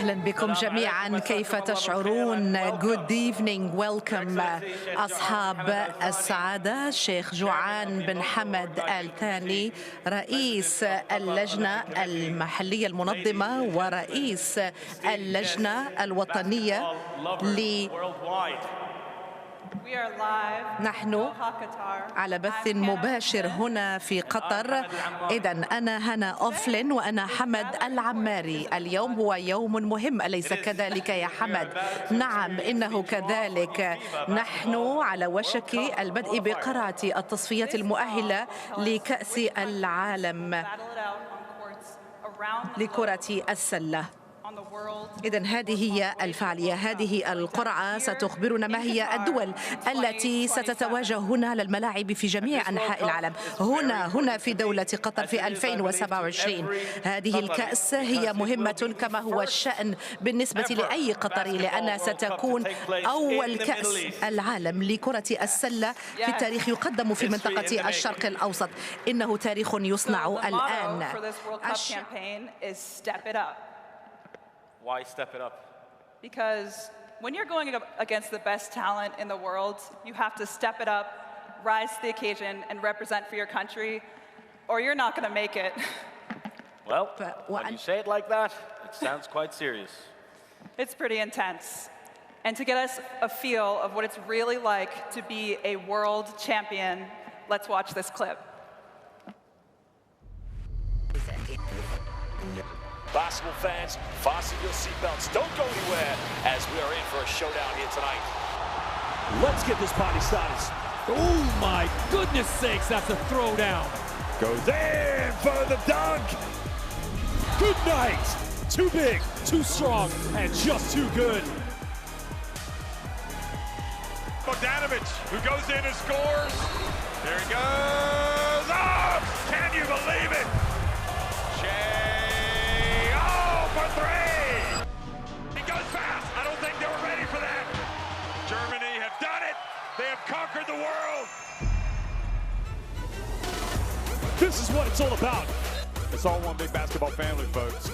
أهلا بكم جميعا. كيف تشعرون؟ Good evening. Welcome أصحاب السعادة. الشيخ جوعان بن حمد الثاني رئيس اللجنة المحلية المنظمة ورئيس اللجنة الوطنية نحن على بث مباشر هنا في قطر. إذن أنا هنا أوفلين وأنا حمد العماري. اليوم هو يوم مهم، أليس كذلك يا حمد؟ نعم إنه كذلك. نحن على وشك البدء بقرعة التصفيات المؤهلة لكأس العالم لكرة السلة. إذن هذه هي الفعالية، هذه القرعة ستخبرنا ما هي الدول التي ستتواجه هنا على الملاعب في جميع أنحاء العالم هنا في دولة قطر في 2027. هذه الكأس هي مهمة كما هو الشأن بالنسبة لأي قطري، لأنها ستكون أول كأس العالم لكرة السلة في التاريخ يقدم في منطقة الشرق الأوسط. إنه تاريخ يصنع الآن. Why step it up? Because when you're going against the best talent in the world, you have to step it up, rise to the occasion, and represent for your country, or you're not going to make it. Well, when you say it like that, it sounds quite serious. It's pretty intense. And to get us a feel of what it's really like to be a world champion, let's watch this clip. Basketball fans, fasten your seatbelts. Don't go anywhere as we are in for a showdown here tonight. Let's get this party started. Oh my goodness sakes, that's a throwdown. Goes in for the dunk. Good night. Too big, too strong, and just too good. Bogdanovic, who goes in and scores. There he goes. Oh, can you believe it? For three! He goes fast. I don't think they were ready for that. Germany have done it. They have conquered the world. This is what it's all about. It's all one big basketball family, folks.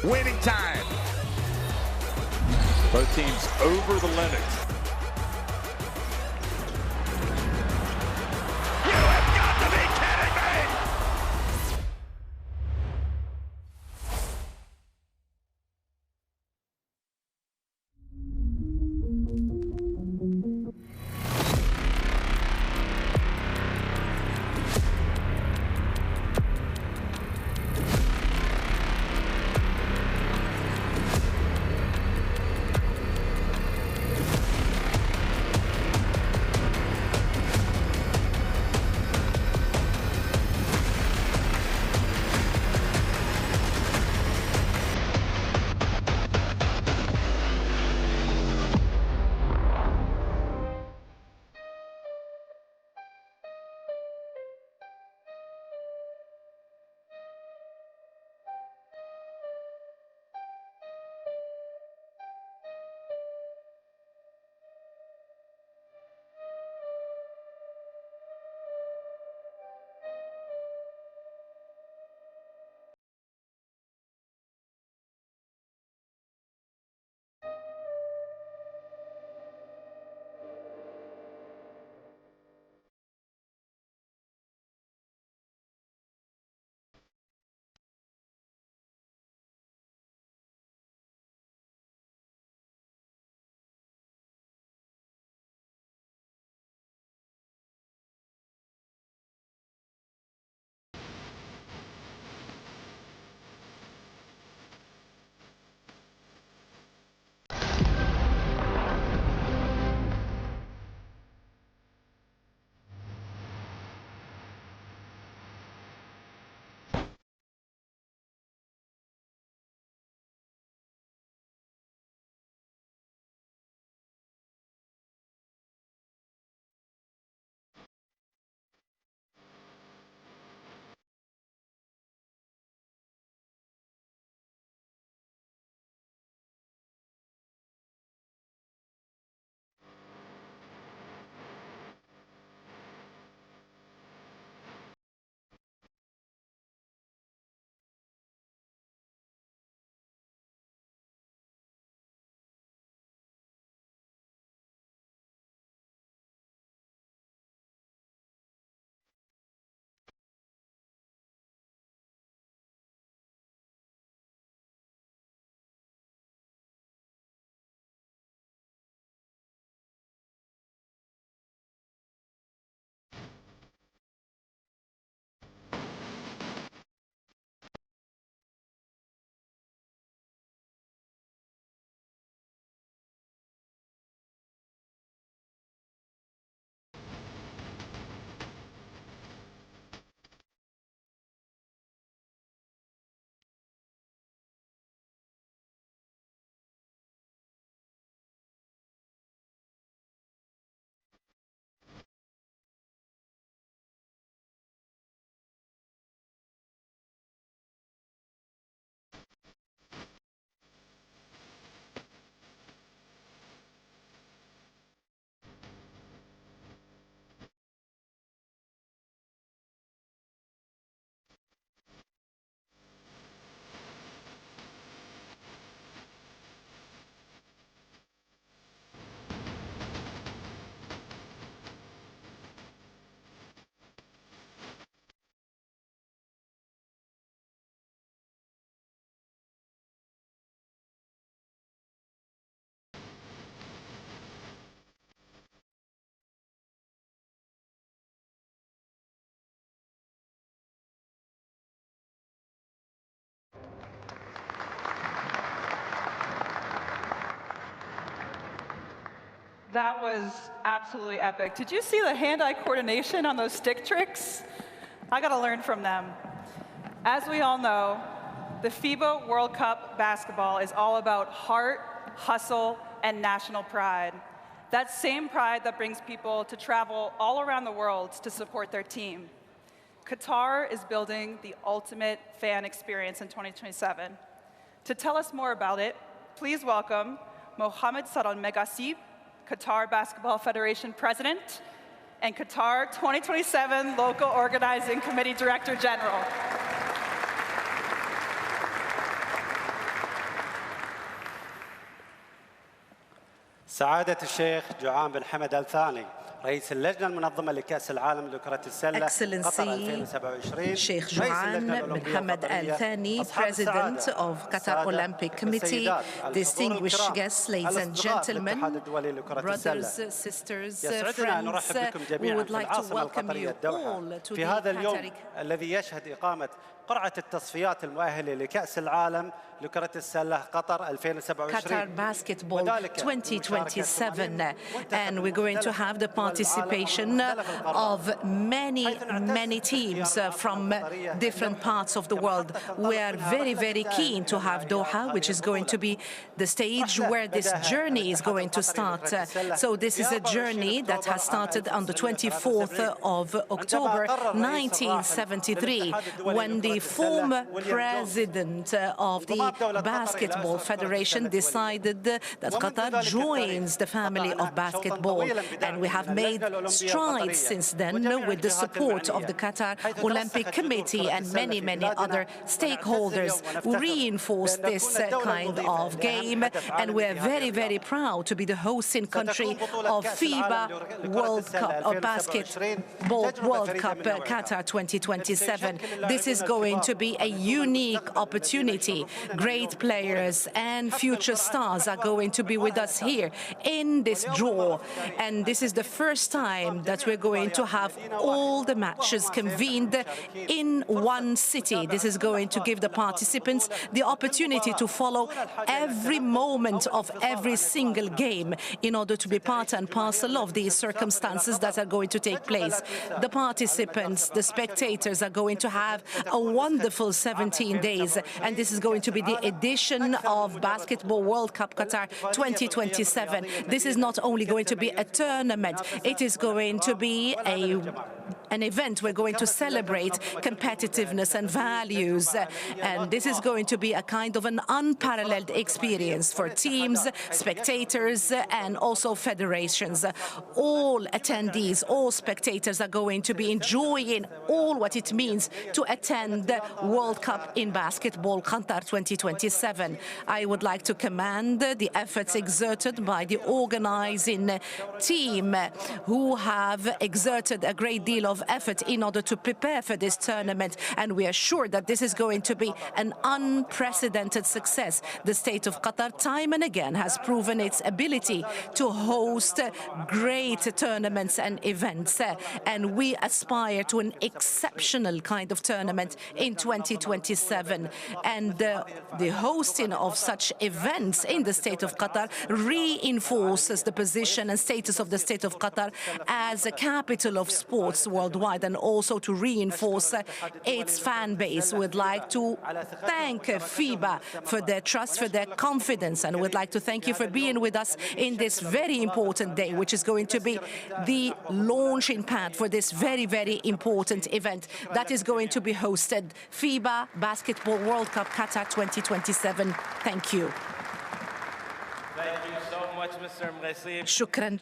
Winning time. Both teams over the limit. You have got to be kidding me! That was absolutely epic. Did you see the hand-eye coordination on those stick tricks? I got to learn from them. As we all know, the FIBA World Cup basketball is all about heart, hustle, and national pride. That same pride that brings people to travel all around the world to support their team. Qatar is building the ultimate fan experience in 2027. To tell us more about it, please welcome Mohammed Saral Megasib, Qatar Basketball Federation President, and Qatar 2027 Local Organizing Committee Director General. سعادة الشيخ جوعان بن حمد الثاني رئيس اللجنة المنظمة لكأس العالم لكرة السلة قطر 2027 Sheikh Johan bin Hamad Al Thani, President of Qatar Olympic Committee, distinguished guests, ladies and gentlemen, brothers, sisters, friends, we would like to welcome you all to the Qatari الذي يشهد إقامة قرعة التصفيات المؤهلة لكأس العالم لكرة السلة قطر 2027 Qatar Basketball 2027, and we're going to have the participation of many teams from different parts of the world. We are very keen to have Doha, which is going to be the stage where this journey is going to start. So this is a journey that has started on the 24th of October 1973, when the former president of the Basketball Federation decided that Qatar joins the family of basketball. And we have made strides since then with the support of the Qatar Olympic Committee and many other stakeholders who reinforced this kind of game. And we're very proud to be the hosting country of FIBA World Cup, or Basketball World Cup Qatar 2027. This is going to be a unique opportunity. Great players and future stars are going to be with us here in this draw. And this is the first time that we're going to have all the matches convened in one city. This is going to give the participants the opportunity to follow every moment of every single game in order to be part and parcel of these circumstances that are going to take place. The participants, the spectators are going to have a wonderful 17 days, and this is going to be the edition of Basketball World Cup Qatar 2027. This is not only going to be a tournament, it is going to be an event. We're going to celebrate competitiveness and values, and this is going to be a kind of an unparalleled experience for teams, spectators, and also federations. All attendees, all spectators are going to be enjoying all what it means to attend the World Cup in Basketball Qatar 2027. I would like to commend the efforts exerted by the organizing team, who have exerted a great deal of effort in order to prepare for this tournament, and we are sure that this is going to be an unprecedented success. The state of Qatar time and again has proven its ability to host great tournaments and events, and we aspire to an exceptional kind of tournament in 2027. And the hosting of such events in the state of Qatar reinforces the position and status of the state of Qatar as a capital of sports worldwide, and also to reinforce its fan base. We'd like to thank FIBA for their trust, for their confidence, and we'd like to thank you for being with us in this very important day, which is going to be the launching pad for this very important event that is going to be hosted, FIBA Basketball World Cup Qatar 2027. Thank you. Thank you so much, Mr. Mghasib. Shukran.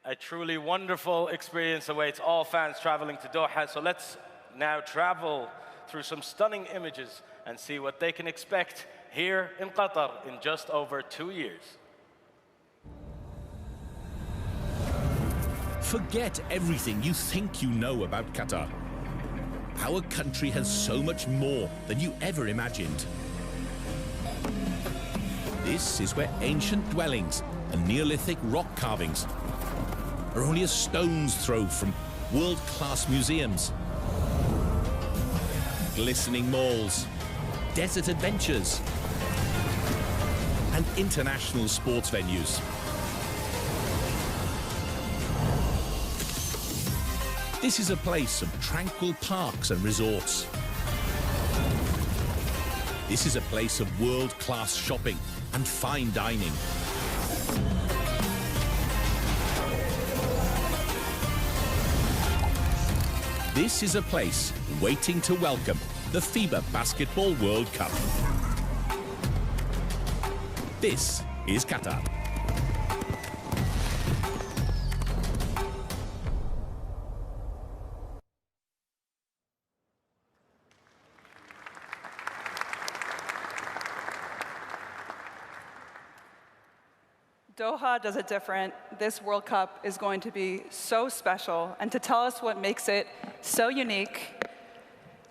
A truly wonderful experience awaits all fans traveling to Doha. So let's now travel through some stunning images and see what they can expect here in Qatar in just over 2 years. Forget everything you think you know about Qatar. Our country has so much more than you ever imagined. This is where ancient dwellings and Neolithic rock carvings are only a stone's throw from world-class museums, glistening malls, desert adventures, and international sports venues. This is a place of tranquil parks and resorts. This is a place of world-class shopping and fine dining. This is a place waiting to welcome the FIBA Basketball World Cup. This is Qatar. Doha does it different. This World Cup is going to be so special. And to tell us what makes it so unique,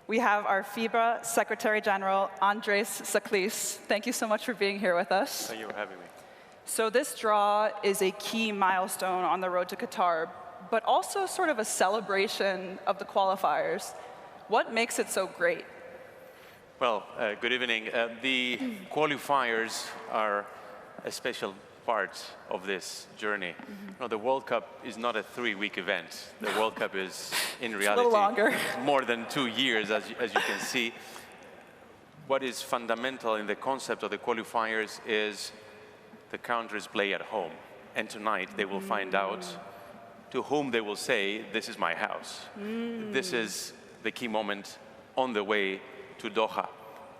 we have our FIBA Secretary General, Andres Saklis. Thank you so much for being here with us. Thank you for having me. So this draw is a key milestone on the road to Qatar, but also sort of a celebration of the qualifiers. What makes it so great? Well, good evening. The qualifiers are a special part of this journey. You know, the World Cup is not a 3-week event. The World Cup is, in reality, a little longer. More than 2 years, as you can see. What is fundamental in the concept of the qualifiers is the countries play at home. And tonight, they will find out to whom they will say, this is my house. This is the key moment on the way to Doha.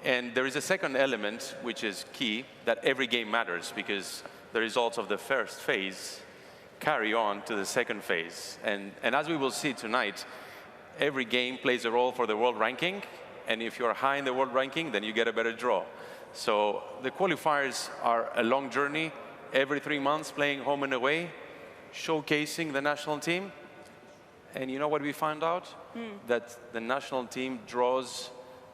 And there is a second element, which is key, that every game matters, because the results of the first phase carry on to the second phase. And as we will see tonight, every game plays a role for the world ranking. And if you're high in the world ranking, then you get a better draw. So the qualifiers are a long journey, every 3 months playing home and away, showcasing the national team. And you know what we found out? That the national team draws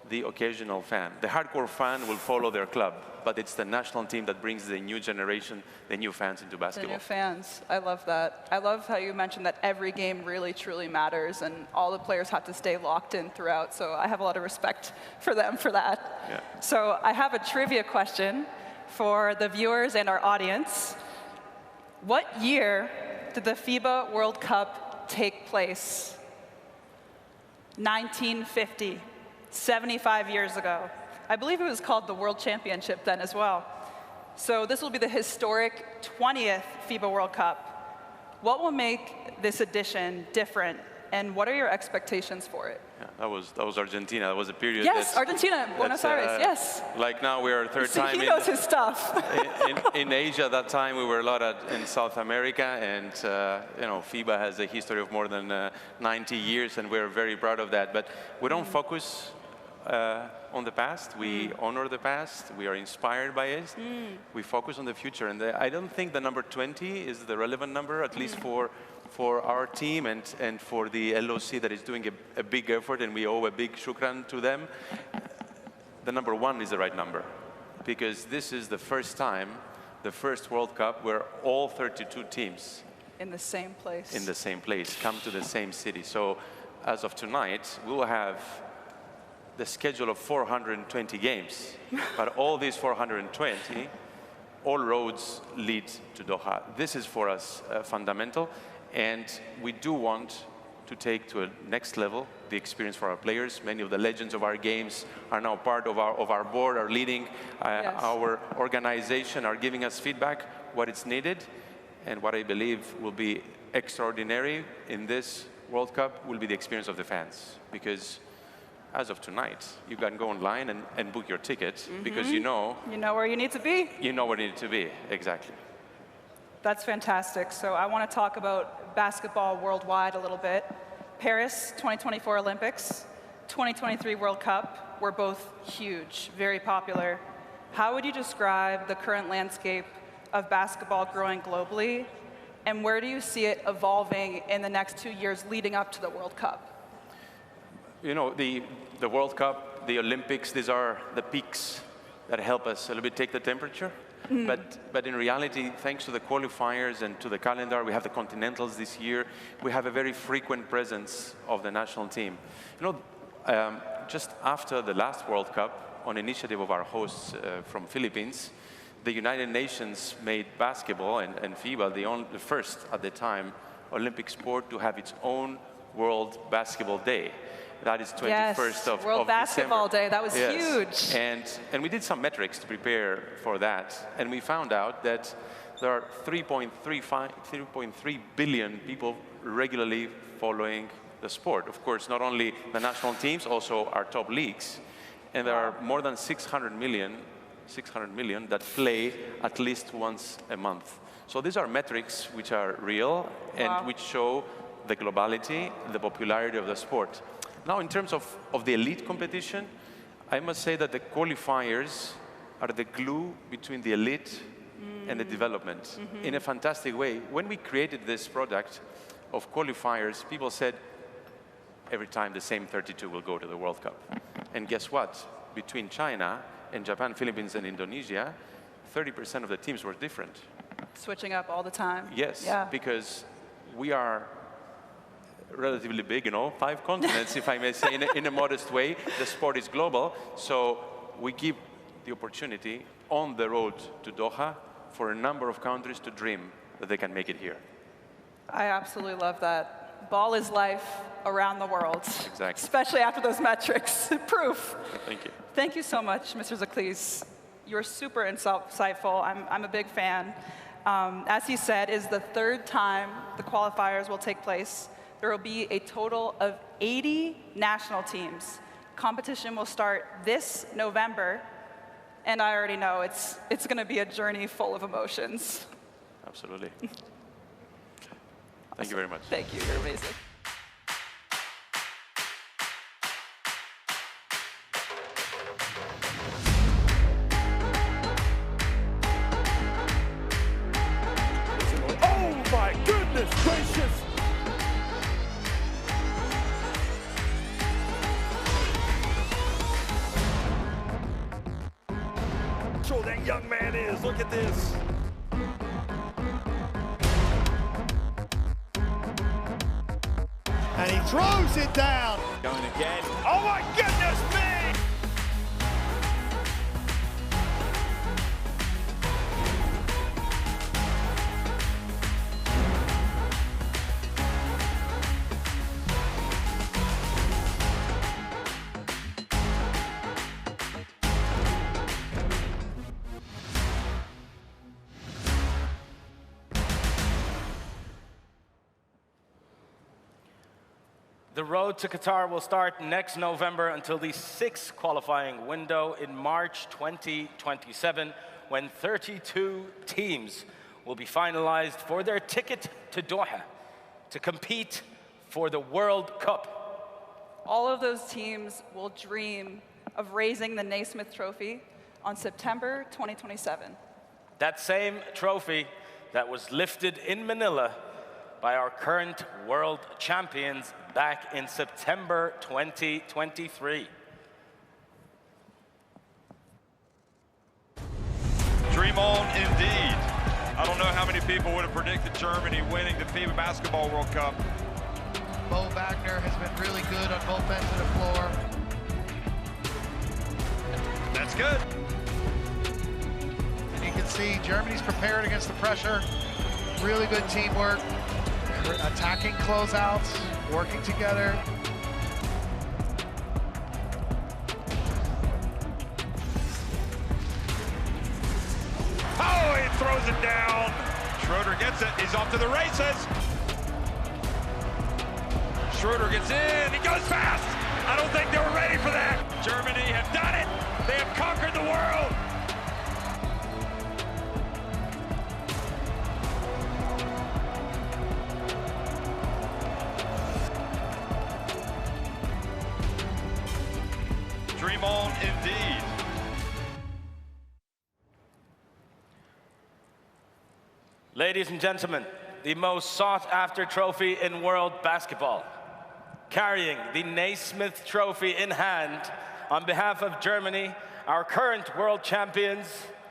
the occasional fan. The hardcore fan will follow their club, but it's the national team that brings the new generation, the new fans into basketball. The new fans, I love that. I love how you mentioned that every game really, truly matters, and all the players have to stay locked in throughout, so I have a lot of respect for them for that. Yeah. So I have a trivia question for the viewers and our audience. What year did the FIBA World Cup take place? 1950. 75 years ago. I believe it was called the World Championship then as well. So this will be the historic 20th FIBA World Cup. What will make this edition different, and what are your expectations for it? Yeah, that was Argentina. That was a period. Yes, Argentina, Buenos Aires, yes. Like now we are third time he knows his stuff. in Asia. That time we were a lot in South America, and you know, FIBA has a history of more than 90 years, and we're very proud of that. But we don't focus on the past. We honor the past. We are inspired by it. We focus on the future. And I don't think the number 20 is the relevant number, at least for our team and for the LOC that is doing a big effort, and we owe a big shukran to them. The number 1 is the right number, because this is the first time, the first World Cup, where all 32 teams in the same place come to the same city. So as of tonight, we will have the schedule of 420 games, but all these 420, all roads lead to Doha. This is for us fundamental, and we do want to take to a next level the experience for our players. Many of the legends of our games are now part of our board, are leading our organization, are giving us feedback, what is needed, and what I believe will be extraordinary in this World Cup will be the experience of the fans, because as of tonight, you can go online and book your ticket, because you know where you need to be. You know where you need to be, exactly. That's fantastic. So I want to talk about basketball worldwide a little bit. Paris 2024 Olympics, 2023 World Cup were both huge, very popular. How would you describe the current landscape of basketball growing globally, and where do you see it evolving in the next 2 years leading up to the World Cup? You know, the World Cup, the Olympics, these are the peaks that help us a little bit take the temperature. But in reality, thanks to the qualifiers and to the calendar, we have the Continentals this year. We have a very frequent presence of the national team. You know, just after the last World Cup, on initiative of our hosts from Philippines, the United Nations made basketball and FIBA the first at the time Olympic sport to have its own World Basketball Day. That is 21st of World Basketball December. Day. That was huge. And we did some metrics to prepare for that. And we found out that there are 3.3 billion people regularly following the sport. Of course, not only the national teams, also our top leagues. And there are more than 600 million that play at least once a month. So these are metrics which are real and which show the globality, the popularity of the sport. Now, in terms of the elite competition, I must say that the qualifiers are the glue between the elite and the development in a fantastic way. When we created this product of qualifiers, people said, every time the same 32 will go to the World Cup. And guess what? Between China and Japan, Philippines, and Indonesia, 30% of the teams were different. Switching up all the time. Yes, because we are relatively big, 5 continents, if I may say, in a modest way. The sport is global, so we give the opportunity on the road to Doha for a number of countries to dream that they can make it here. I absolutely love that. Ball is life around the world. Exactly. Especially after those metrics. Proof. Thank you. Thank you so much, Mr. Zaklis. You're super insightful. I'm a big fan. As he said, it is the 3rd time the qualifiers will take place. There will be a total of 80 national teams. Competition will start this November, and I already know it's going to be a journey full of emotions. Absolutely. Thank you very much. Thank you. You're amazing. Oh my goodness gracious! Sure that young man is. Look at this. And he throws it down. Going again. Oh my goodness me! The road to Qatar will start next November until the 6th qualifying window in March 2027, when 32 teams will be finalized for their ticket to Doha to compete for the World Cup. All of those teams will dream of raising the Naismith Trophy on September 2027. That same trophy that was lifted in Manila by our current world champions back in September 2023. Dream on indeed. I don't know how many people would have predicted Germany winning the FIBA Basketball World Cup. Bo Wagner has been really good on both ends of the floor. That's good. And you can see Germany's prepared against the pressure. Really good teamwork. Attacking closeouts, working together. Oh, he throws it down. Schroeder gets it. He's off to the races. Schroeder gets in. He goes fast. I don't think they were ready for that. Germany have done it. They have conquered the world. Dream on indeed. Ladies and gentlemen, the most sought-after trophy in world basketball. Carrying the Naismith Trophy in hand, on behalf of Germany, our current world champions.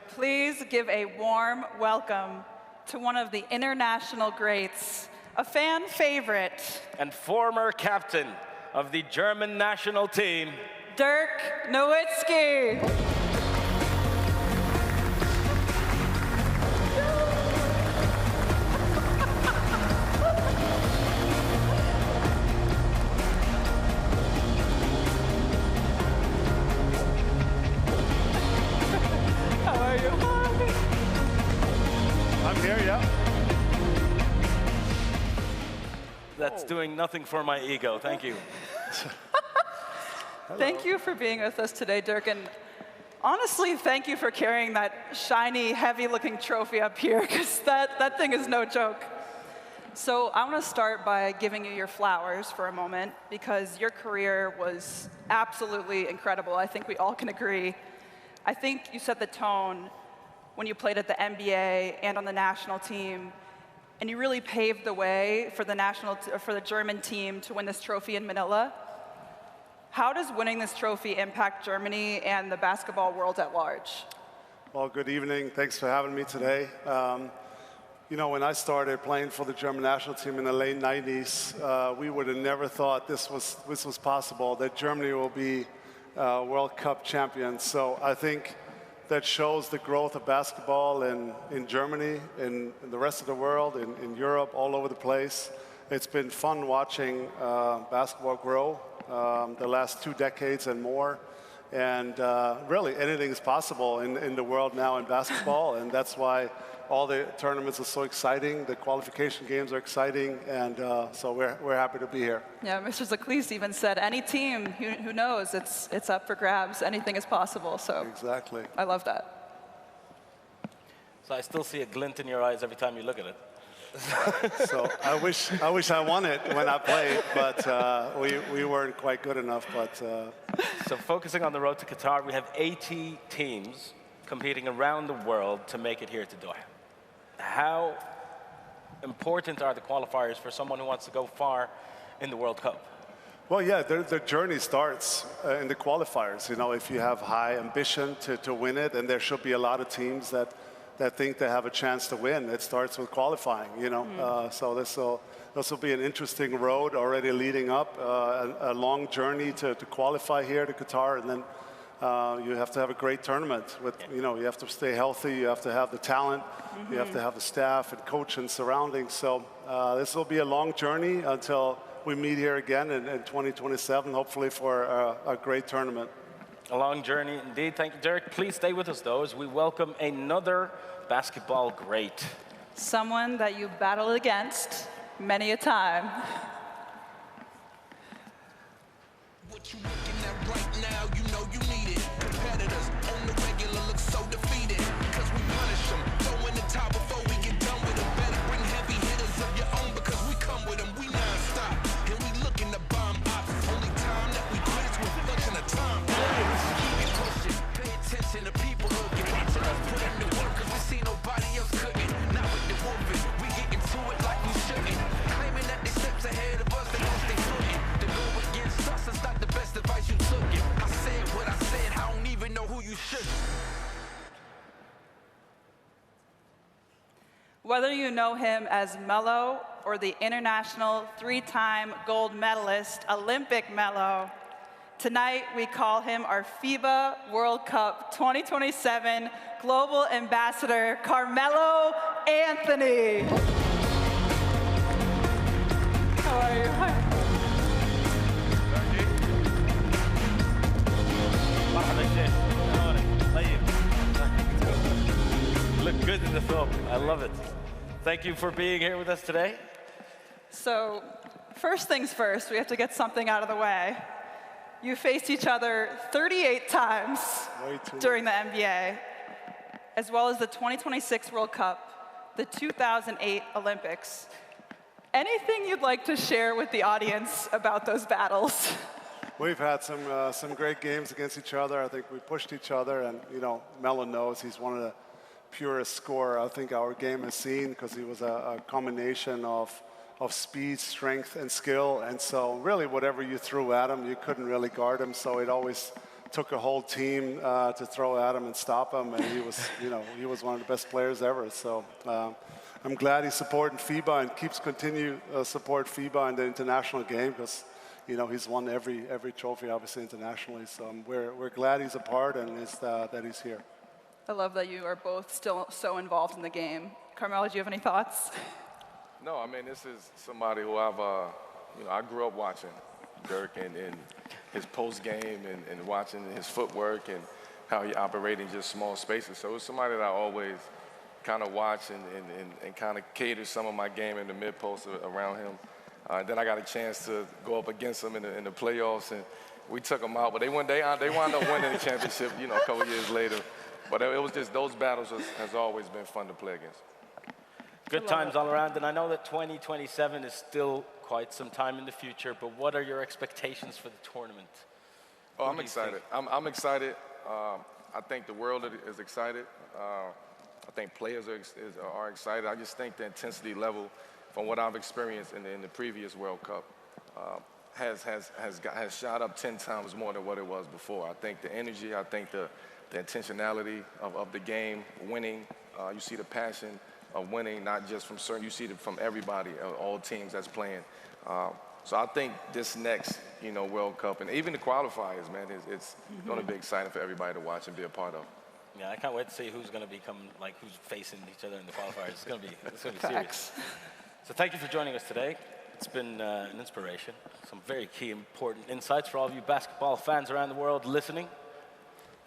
Please give a warm welcome to one of the international greats, a fan favorite, and former captain of the German national team, Dirk Nowitzki. here, yeah. That's doing nothing for my ego. Thank you. Thank you for being with us today, Dirk. And honestly, thank you for carrying that shiny, heavy-looking trophy up here, because that thing is no joke. So I want to start by giving you your flowers for a moment, because your career was absolutely incredible. I think we all can agree. I think you set the tone when you played at the NBA and on the national team, and you really paved the way for the German team to win this trophy in Manila. How does winning this trophy impact Germany and the basketball world at large? Well, good evening. Thanks for having me today. You know, when I started playing for the German national team in the late 90s, we would have never thought this was possible, that Germany will be World Cup champions. So I think that shows the growth of basketball in Germany, in the rest of the world, in Europe, all over the place. It's been fun watching basketball grow the last 2 decades and more. And really, anything is possible in the world now in basketball, and that's why all the tournaments are so exciting. The qualification games are exciting, and so we're happy to be here. Yeah, Mr. Zaklis even said, any team, who knows, it's up for grabs. Anything is possible. So exactly. I love that. So I still see a glint in your eyes every time you look at it. So I wish I won it when I played, but we weren't quite good enough. But so focusing on the road to Qatar, we have 80 teams competing around the world to make it here to Doha. How important are the qualifiers for someone who wants to go far in the World Cup? Well, yeah, the journey starts in the qualifiers. You know, if you have high ambition to win it, and there should be a lot of teams that think they have a chance to win. It starts with qualifying, you know. So this will be an interesting road already leading up, a long journey to qualify here to Qatar, and then you have to have a great tournament. You know, you have to stay healthy, you have to have the talent, you have to have the staff and coach and surroundings. So this will be a long journey until we meet here again in 2027, hopefully for a great tournament. A long journey indeed. Thank you, Dirk. Please stay with us, though, as we welcome another basketball great. Someone that you battled against many a time. What you looking at right now, you know you need it. Competitors on the regular look so defeated, because we punish them. Throw in the towel before we get done with them. Better bring heavy hitters of your own, because we come with them. We non-stop, and we looking to bomb ops. Only time that we quit is with function of time. Pay attention to people looking. Watching us put in the work, cause we see nobody else cooking. Not with the wolfing, we get into it like we shouldn't. Claiming that they steps ahead of us, they don't stay looking. To go against us is not the best advice you took it. I said what I said, I don't even know who you should. Whether you know him as Melo or the international 3-time gold medalist, Olympic Melo, tonight we call him our FIBA World Cup 2027 Global Ambassador, Carmelo Anthony. How are you? Hi. Look good in the film. I love it. Thank you for being here with us today. So, first things first, we have to get something out of the way. You faced each other 38 times during the NBA, as well as the 2026 World Cup, the 2008 Olympics. Anything you'd like to share with the audience about those battles? We've had some great games against each other. I think we pushed each other, and you know, Melo knows he's one of the purest scorer I think our game has seen, because he was a combination of speed, strength, and skill. And so really whatever you threw at him, you couldn't really guard him. So it always took a whole team to throw at him and stop him. And he was, you know, he was one of the best players ever. So I'm glad he's supporting FIBA and keeps continue support FIBA in the international game, because you know, he's won every trophy, obviously, internationally. So we're glad he's a part and that he's here. I love that you are both still so involved in the game. Carmelo, do you have any thoughts? No, I mean, this is somebody who I grew up watching, Dirk, and his post game and watching his footwork and how he operates in just small spaces. So it was somebody that I always, kind of watch and kind of cater some of my game in the mid-post around him. Then I got a chance to go up against him in the playoffs, and we took them out. But they wound up winning the championship, you know, a couple years later. But it was just those battles has always been fun to play against. Good times all around, and I know that 2027 is still quite some time in the future, but what are your expectations for the tournament? Oh, I'm excited. I'm excited. I think the world is excited. I think players are excited. I just think the intensity level from what I've experienced in the previous World Cup has shot up 10 times more than what it was before. I think the energy, I think the intentionality of the game, winning, you see the passion of winning, not just from certain, you see it from everybody, all teams that's playing. So I think this next, you know, World Cup, and even the qualifiers, man, it's going to be exciting for everybody to watch and be a part of. Yeah, I can't wait to see who's going to become, like, who's facing each other in the qualifiers. It's going to be serious. So thank you for joining us today. It's been an inspiration. Some very key, important insights for all of you basketball fans around the world listening.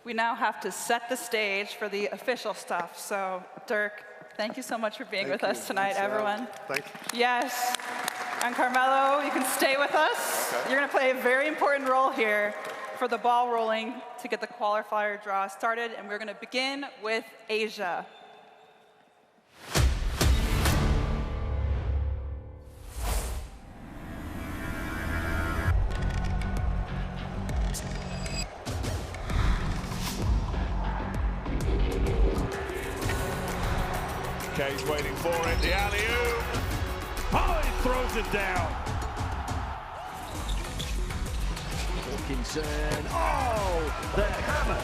We now have to set the stage for the official stuff. So, Dirk, thank you so much for being with us tonight, everyone. Thank you. Yes. And Carmelo, you can stay with us. Okay. You're going to play a very important role here for the ball rolling to get the qualifier draw started. And we're going to begin with Asia. Kay's waiting for it, the alley-oop. Oh, he throws it down. Wilkinson, oh, the hammer.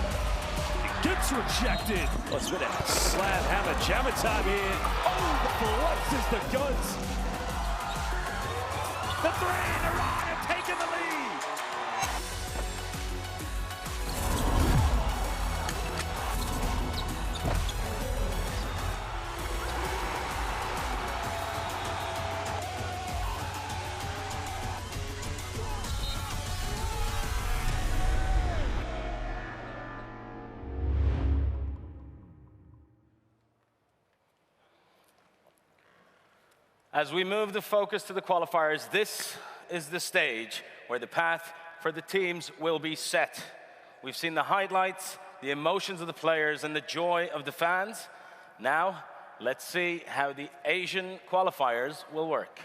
It gets rejected. Let's win it. Slam hammer, jammer time here. Oh, the flexes the guns. The three, Iran have taken the lead. As we move the focus to the qualifiers, this is the stage where the path for the teams will be set. We've seen the highlights, the emotions of the players, and the joy of the fans. Now, let's see how the Asian qualifiers will work.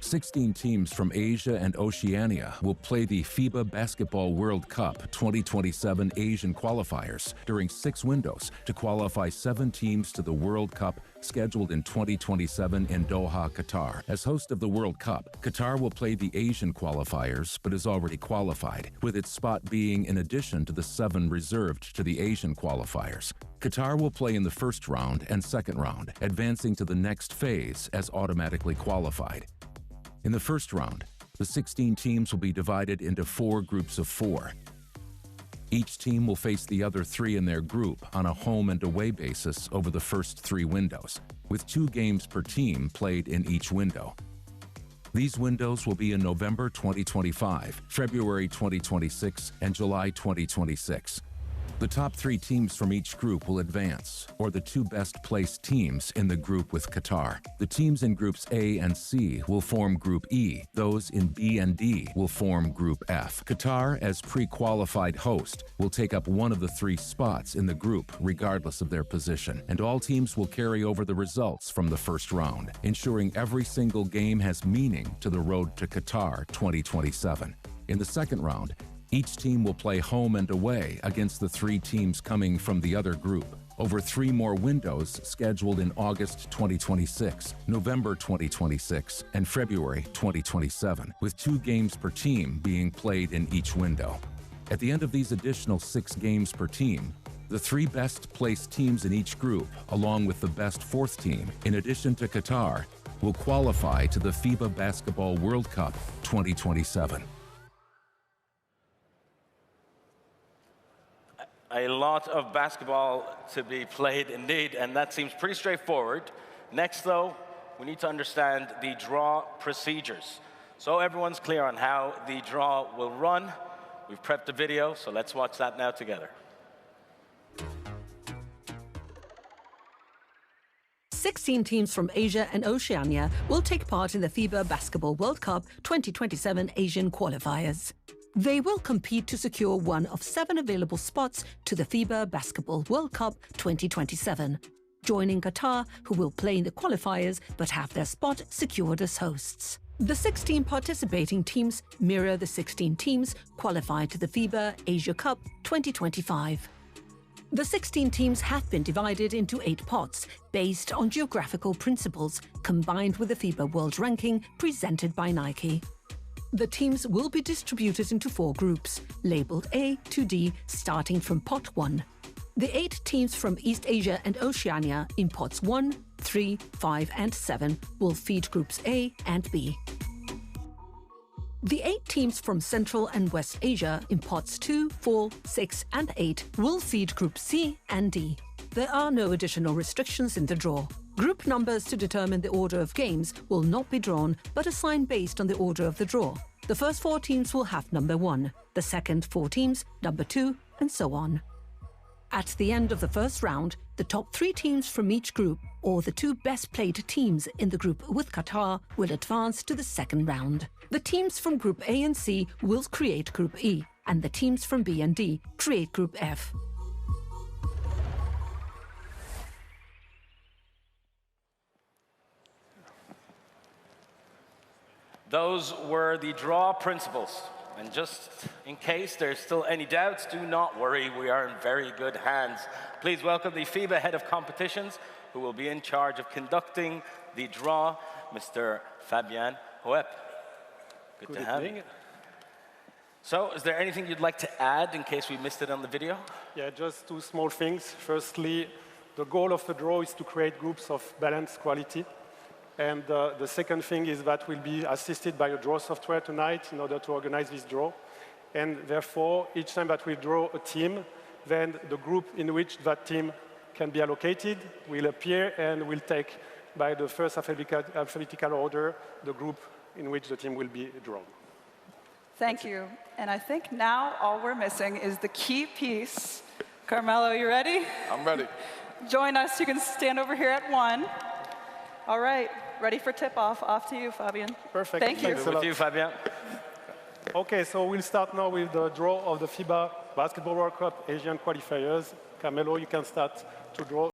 16 teams from Asia and Oceania will play the FIBA Basketball World Cup 2027 Asian qualifiers during 6 windows to qualify 7 teams to the World Cup scheduled in 2027 in Doha, Qatar. As host of the World Cup, Qatar will play the Asian qualifiers but is already qualified, with its spot being in addition to the 7 reserved to the Asian qualifiers. Qatar will play in the first round and second round, advancing to the next phase as automatically qualified. In the first round, the 16 teams will be divided into 4 groups of 4. Each team will face the other 3 in their group on a home and away basis over the first 3 windows, with 2 games per team played in each window. These windows will be in November 2025, February 2026, and July 2026. The top 3 teams from each group will advance, or the 2 best-placed teams in the group with Qatar. The teams in Groups A and C will form Group E. Those in B and D will form Group F. Qatar, as pre-qualified host, will take up one of the 3 spots in the group, regardless of their position, and all teams will carry over the results from the first round, ensuring every single game has meaning to the road to Qatar 2027. In the second round, each team will play home and away against the 3 teams coming from the other group over 3 more windows scheduled in August 2026, November 2026, and February 2027, with 2 games per team being played in each window. At the end of these additional 6 games per team, the 3 best-placed teams in each group, along with the best 4th team, in addition to Qatar, will qualify to the FIBA Basketball World Cup 2027. A lot of basketball to be played indeed, and that seems pretty straightforward. Next, though, we need to understand the draw procedures. So everyone's clear on how the draw will run. We've prepped a video, so let's watch that now together. 16 teams from Asia and Oceania will take part in the FIBA Basketball World Cup 2027 Asian Qualifiers. They will compete to secure one of 7 available spots to the FIBA Basketball World Cup 2027, joining Qatar, who will play in the qualifiers but have their spot secured as hosts. The 16 participating teams mirror the 16 teams qualified to the FIBA Asia Cup 2025. The 16 teams have been divided into 8 pots based on geographical principles combined with the FIBA World Ranking presented by Nike. The teams will be distributed into 4 groups, labeled A to D, starting from pot 1. The 8 teams from East Asia and Oceania in pots 1, 3, 5 and 7 will feed groups A and B. The 8 teams from Central and West Asia in pots 2, 4, 6 and 8 will feed groups C and D. There are no additional restrictions in the draw. Group numbers to determine the order of games will not be drawn, but assigned based on the order of the draw. The first 4 teams will have number 1, the second 4 teams number 2, and so on. At the end of the first round, the top 3 teams from each group, or the 2 best played teams in the group with Qatar, will advance to the second round. The teams from Group A and C will create Group E, and the teams from B and D create Group F. Those were the draw principles. And just in case there's still any doubts, do not worry, we are in very good hands. Please welcome the FIBA Head of Competitions, who will be in charge of conducting the draw, Mr. Fabien Hoep. Good to have you. So, is there anything you'd like to add in case we missed it on the video? Yeah, just 2 small things. Firstly, the goal of the draw is to create groups of balanced quality. And the second thing is that we'll be assisted by a draw software tonight in order to organize this draw. And therefore, each time that we draw a team, then the group in which that team can be allocated will appear and will take, by the first alphabetical order, the group in which the team will be drawn. Thank you. And I think now all we're missing is the key piece. Carmelo, you ready? I'm ready. Join us. You can stand over here at 1. All right. Ready for tip-off. Off to you, Fabien. Perfect. Thank you. With you, Fabien. Okay, so we'll start now with the draw of the FIBA Basketball World Cup Asian Qualifiers. Carmelo, you can start to draw.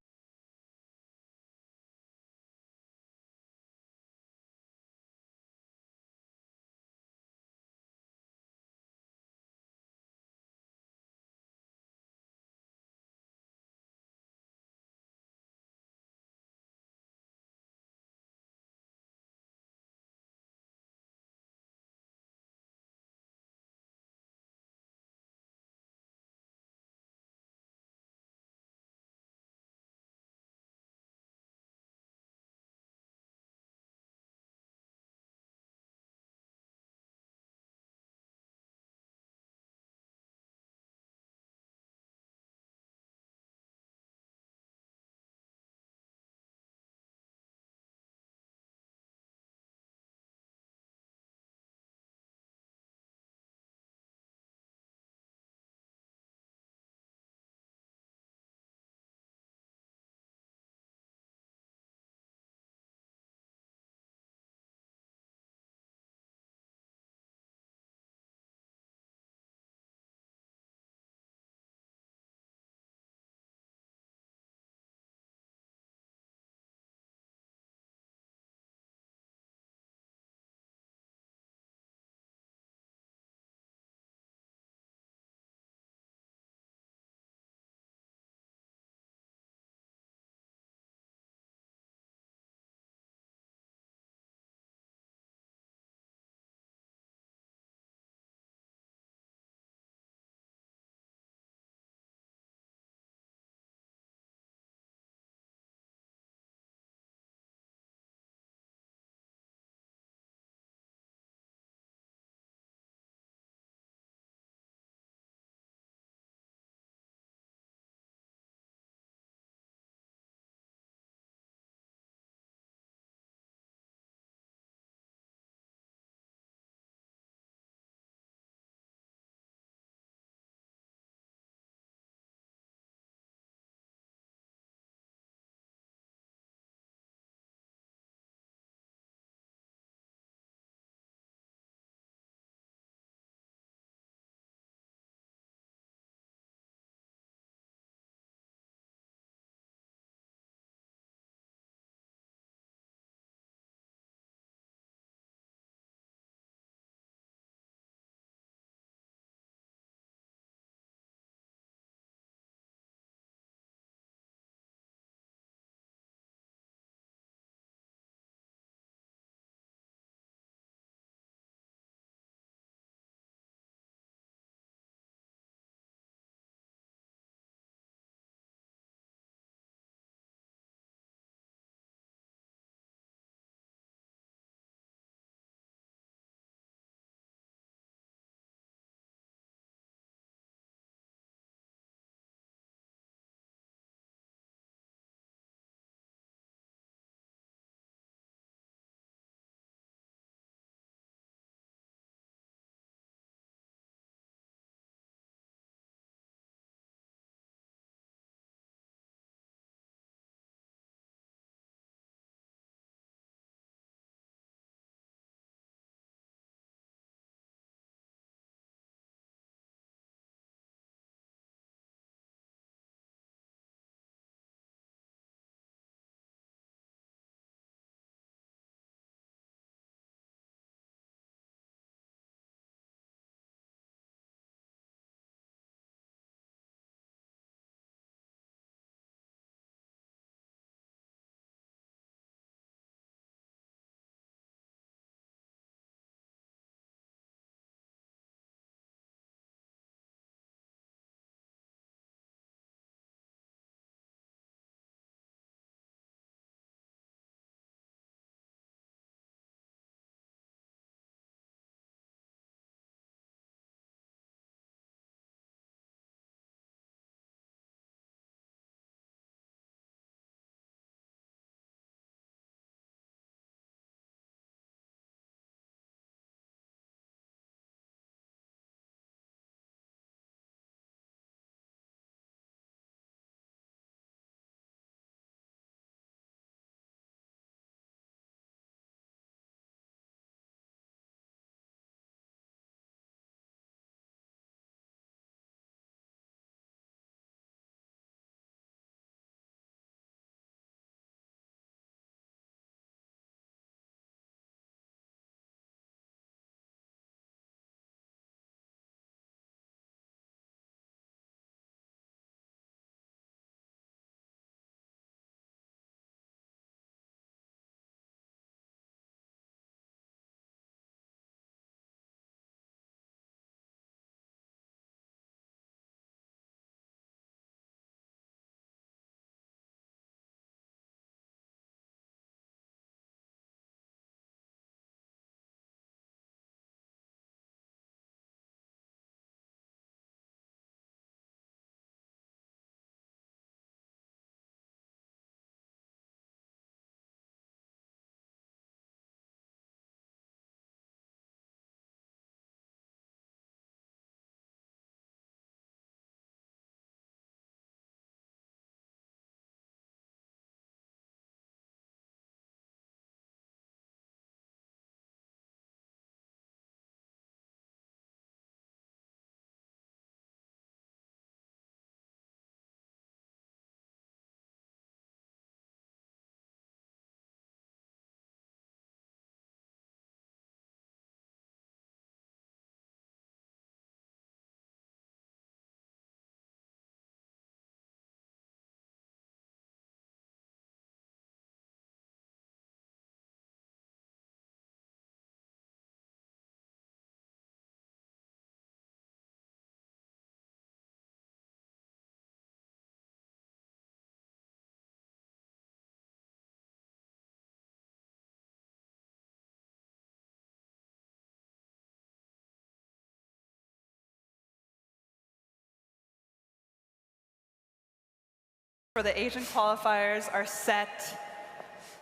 For the Asian qualifiers are set.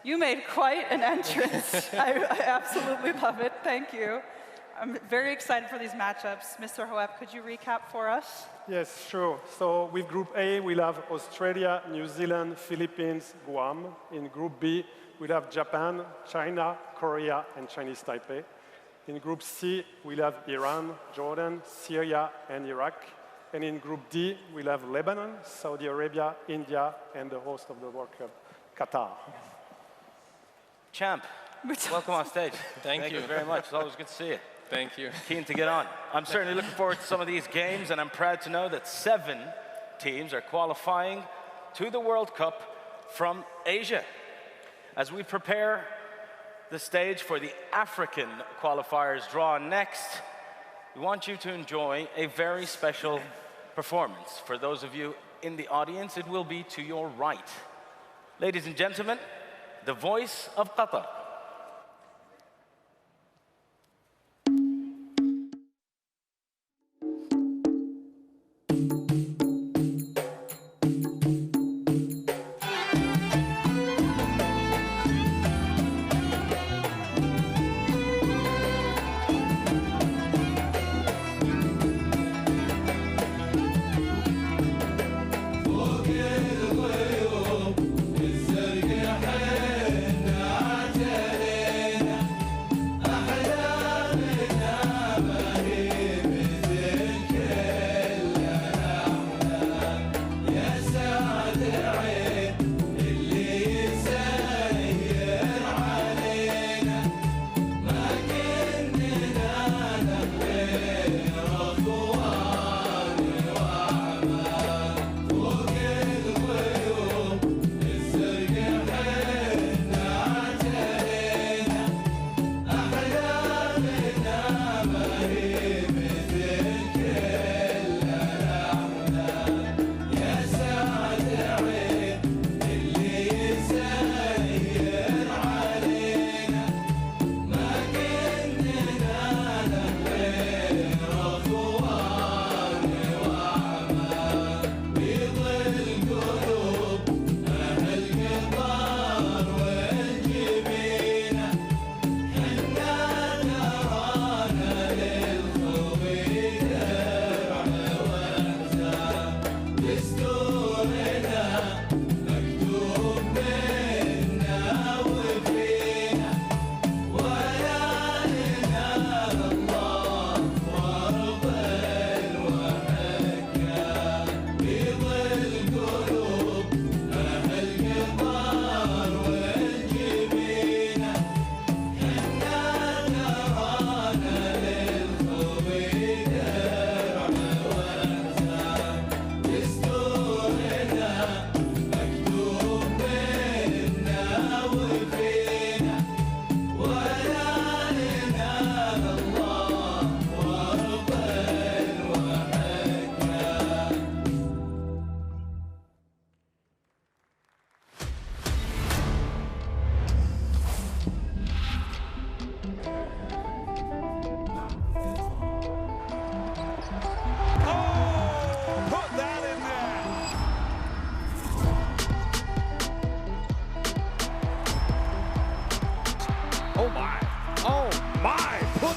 You made quite an entrance. I absolutely love it. Thank you. I'm very excited for these matchups. Mr. Hoep, could you recap for us? Yes, sure. So with Group A, we'll have Australia, New Zealand, Philippines, Guam. In Group B, we'll have Japan, China, Korea, and Chinese Taipei. In Group C, we'll have Iran, Jordan, Syria, and Iraq. And in Group D, we'll have Lebanon, Saudi Arabia, India, and the host of the World Cup, Qatar. Champ, welcome on stage. Thank you very much. It's always good to see you. Thank you. Keen to get on. I'm certainly looking forward to some of these games, and I'm proud to know that 7 teams are qualifying to the World Cup from Asia. As we prepare the stage for the African Qualifiers Draw next, we want you to enjoy a very special performance. For those of you in the audience, it will be to your right. Ladies and gentlemen, the voice of Qatar.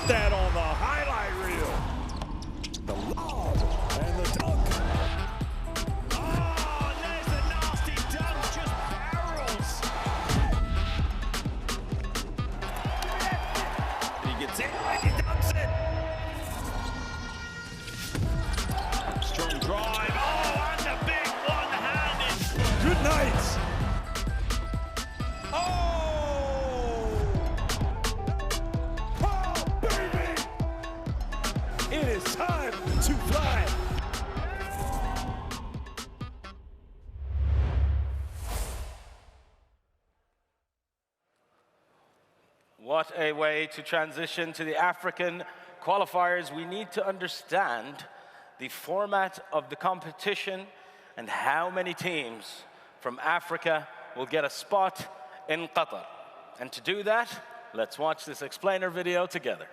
that on the highlight reel. The lob and the dunk. Oh, there's a nasty dunk, just barrels. He gets it and he dunks it. Strong drive. Oh, and the big one-handed. Good night. To fly. What a way to transition to the African qualifiers. We need to understand the format of the competition and how many teams from Africa will get a spot in Qatar. And to do that, let's watch this explainer video together.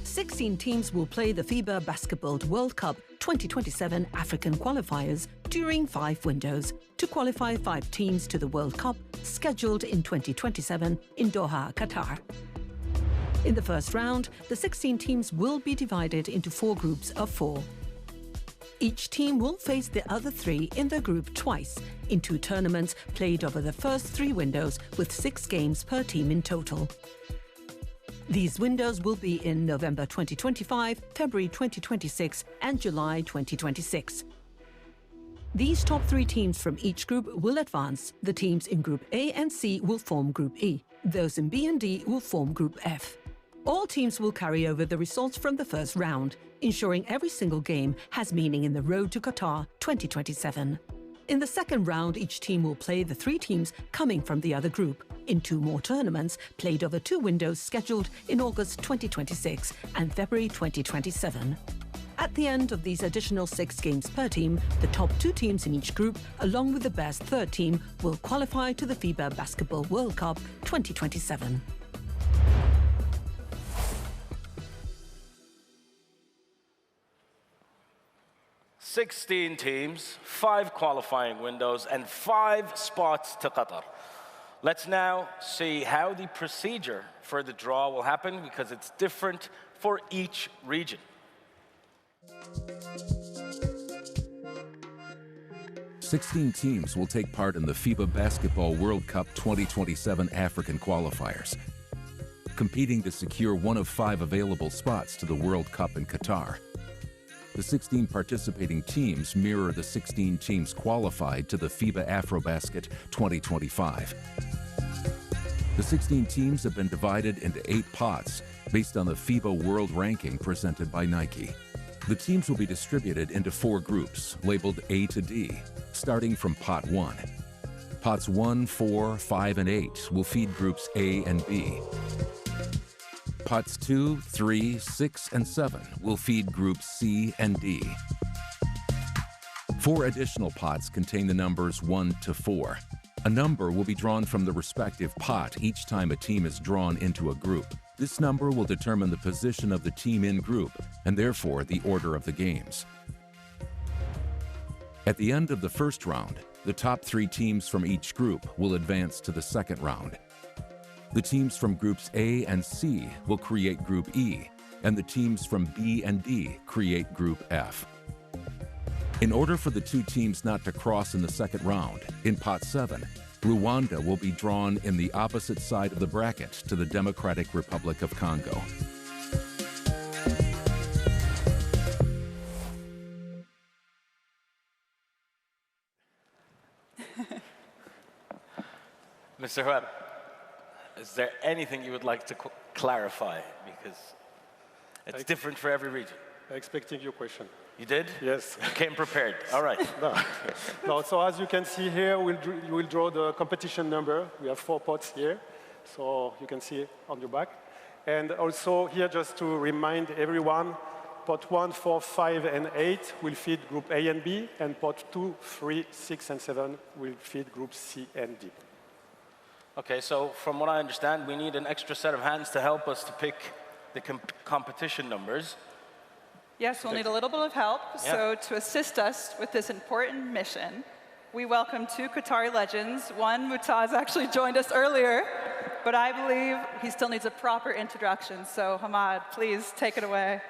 16 teams will play the FIBA Basketball World Cup 2027 African Qualifiers during 5 windows to qualify 5 teams to the World Cup scheduled in 2027 in Doha, Qatar. In the first round, the 16 teams will be divided into 4 groups of 4. Each team will face the other 3 in their group twice, in 2 tournaments played over the first 3 windows with 6 games per team in total. These windows will be in November 2025, February 2026 and July 2026. These top 3 teams from each group will advance. The teams in Group A and C will form Group E. Those in B and D will form Group F. All teams will carry over the results from the first round, ensuring every single game has meaning in the road to Qatar 2027. In the second round, each team will play the 3 teams coming from the other group in 2 more tournaments played over 2 windows scheduled in August 2026 and February 2027. At the end of these additional 6 games per team, the top 2 teams in each group, along with the best 3rd team, will qualify to the FIBA Basketball World Cup 2027. "16 teams, 5 qualifying windows, and 5 spots to Qatar." Let's now see how the procedure for the draw will happen, because it's different for each region. 16 teams will take part in the FIBA Basketball World Cup 2027 African Qualifiers, competing to secure one of 5 available spots to the World Cup in Qatar. The 16 participating teams mirror the 16 teams qualified to the FIBA AfroBasket 2025. The 16 teams have been divided into 8 pots based on the FIBA World Ranking presented by Nike. The teams will be distributed into 4 groups, labeled A to D, starting from Pot 1. Pots 1, 4, 5, and 8 will feed groups A and B. Pots 2, 3, 6, and 7 will feed groups C and D. 4 additional pots contain the numbers 1 to 4. A number will be drawn from the respective pot each time a team is drawn into a group. This number will determine the position of the team in group and therefore the order of the games. At the end of the first round, the top 3 teams from each group will advance to the second round. The teams from groups A and C will create Group E, and the teams from B and D create Group F. In order for the 2 teams not to cross in the second round, in Pot 7, Rwanda will be drawn in the opposite side of the bracket to the Democratic Republic of Congo. Mr. Webb, is there anything you would like to clarify? Because it's different for every region. I'm expecting your question. You did? Yes. You came prepared. All right. No, so as you can see here, we'll draw the competition number. We have 4 pots here, so you can see it on your back. And also here, just to remind everyone, pot 1, 4, 5, and 8 will feed group A and B, and pot 2, 3, 6, and 7 will feed groups C and D. Okay, so from what I understand, we need an extra set of hands to help us to pick the competition numbers. Yes, we'll need a little bit of help. Yeah. So to assist us with this important mission, we welcome 2 Qatari legends. One, Mutaz, actually joined us earlier, but I believe he still needs a proper introduction. So Hamad, please take it away.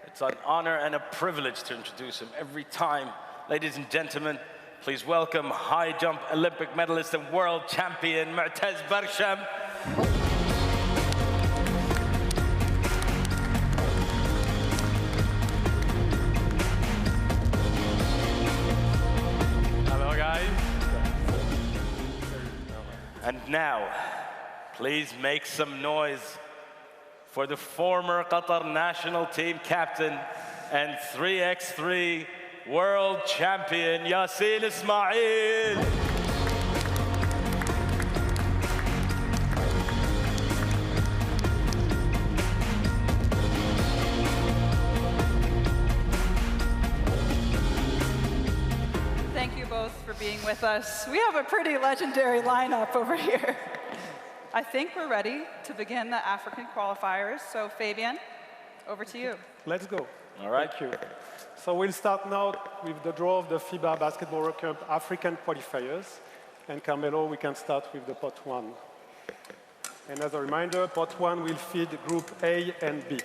It's an honor and a privilege to introduce him every time. Ladies and gentlemen, please welcome high jump Olympic medalist and world champion Mu'taz Barsham. Hello, guys. And now, please make some noise for the former Qatar national team captain and 3x3 world champion, Yassine Ismail. Thank you both for being with us. We have a pretty legendary lineup over here. I think we're ready to begin the African qualifiers. So Fabian, over to you. Let's go. All right. Thank you. So we'll start now with the draw of the FIBA Basketball World Cup African qualifiers. And Carmelo, we can start with the pot 1. And as a reminder, pot 1 will feed group A and B.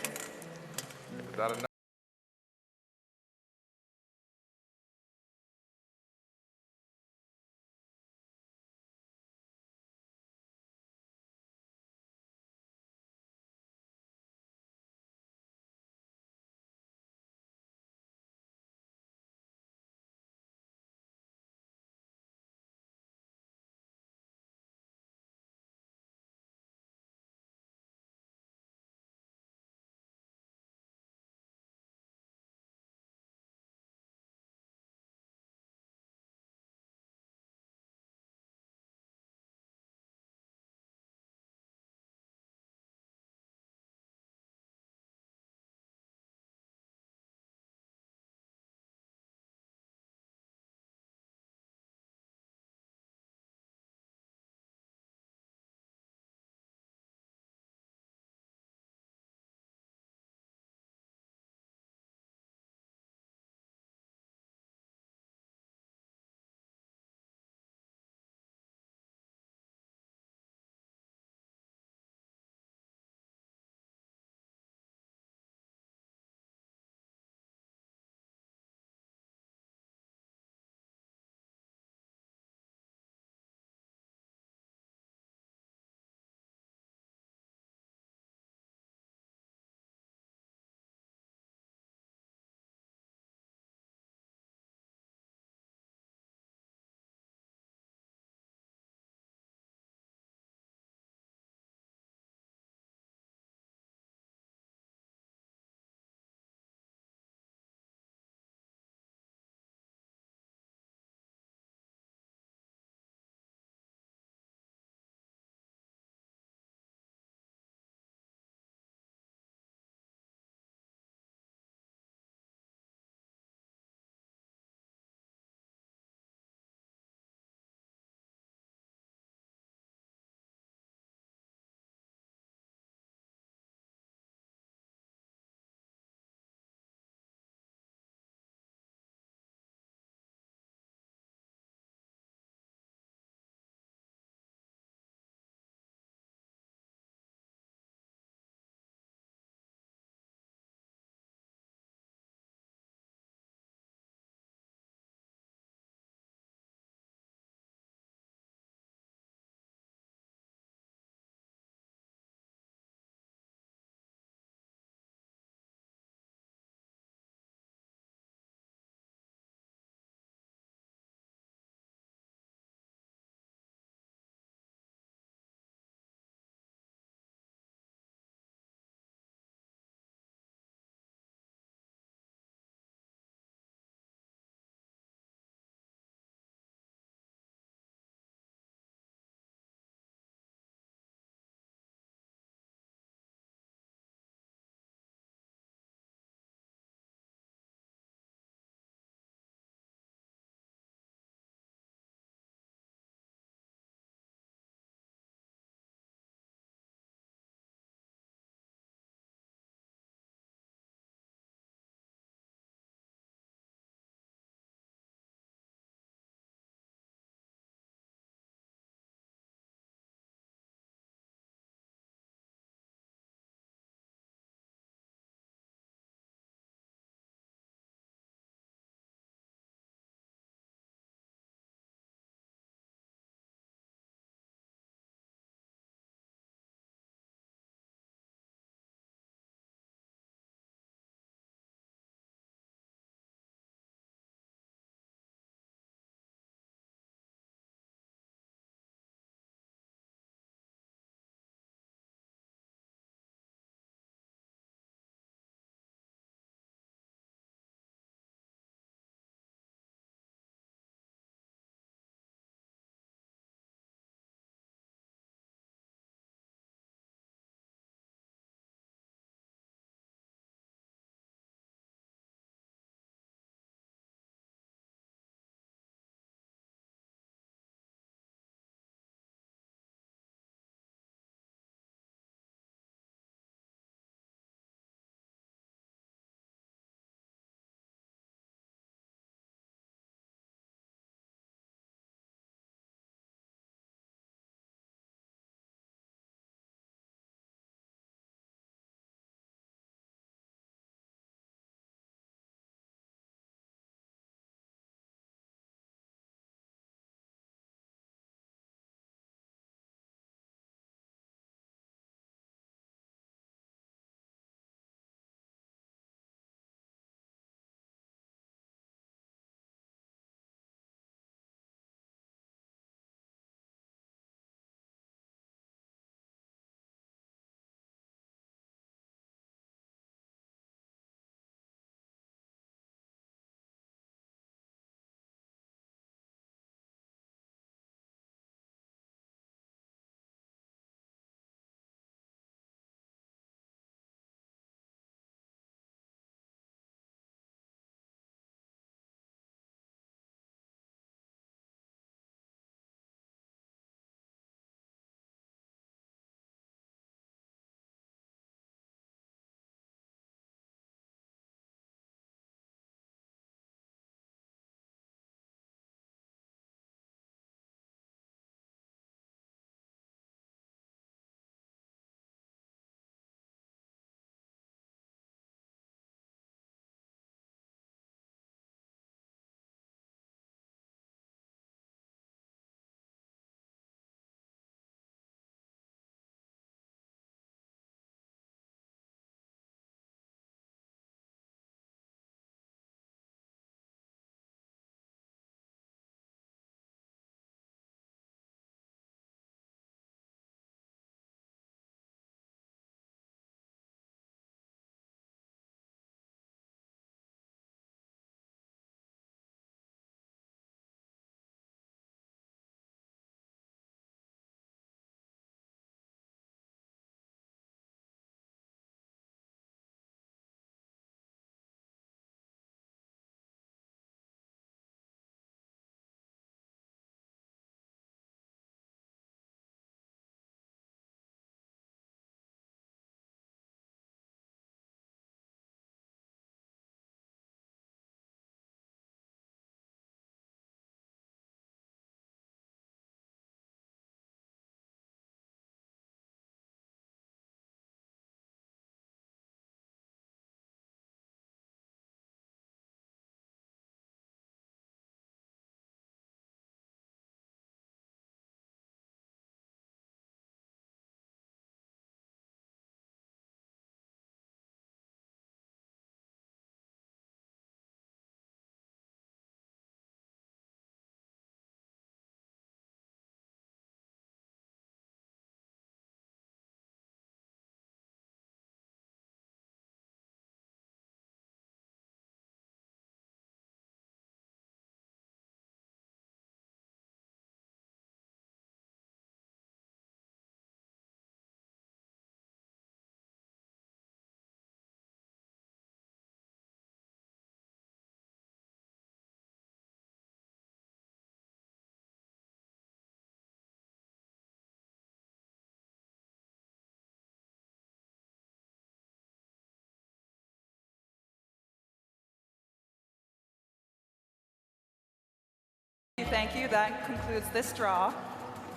thank you. That concludes this draw.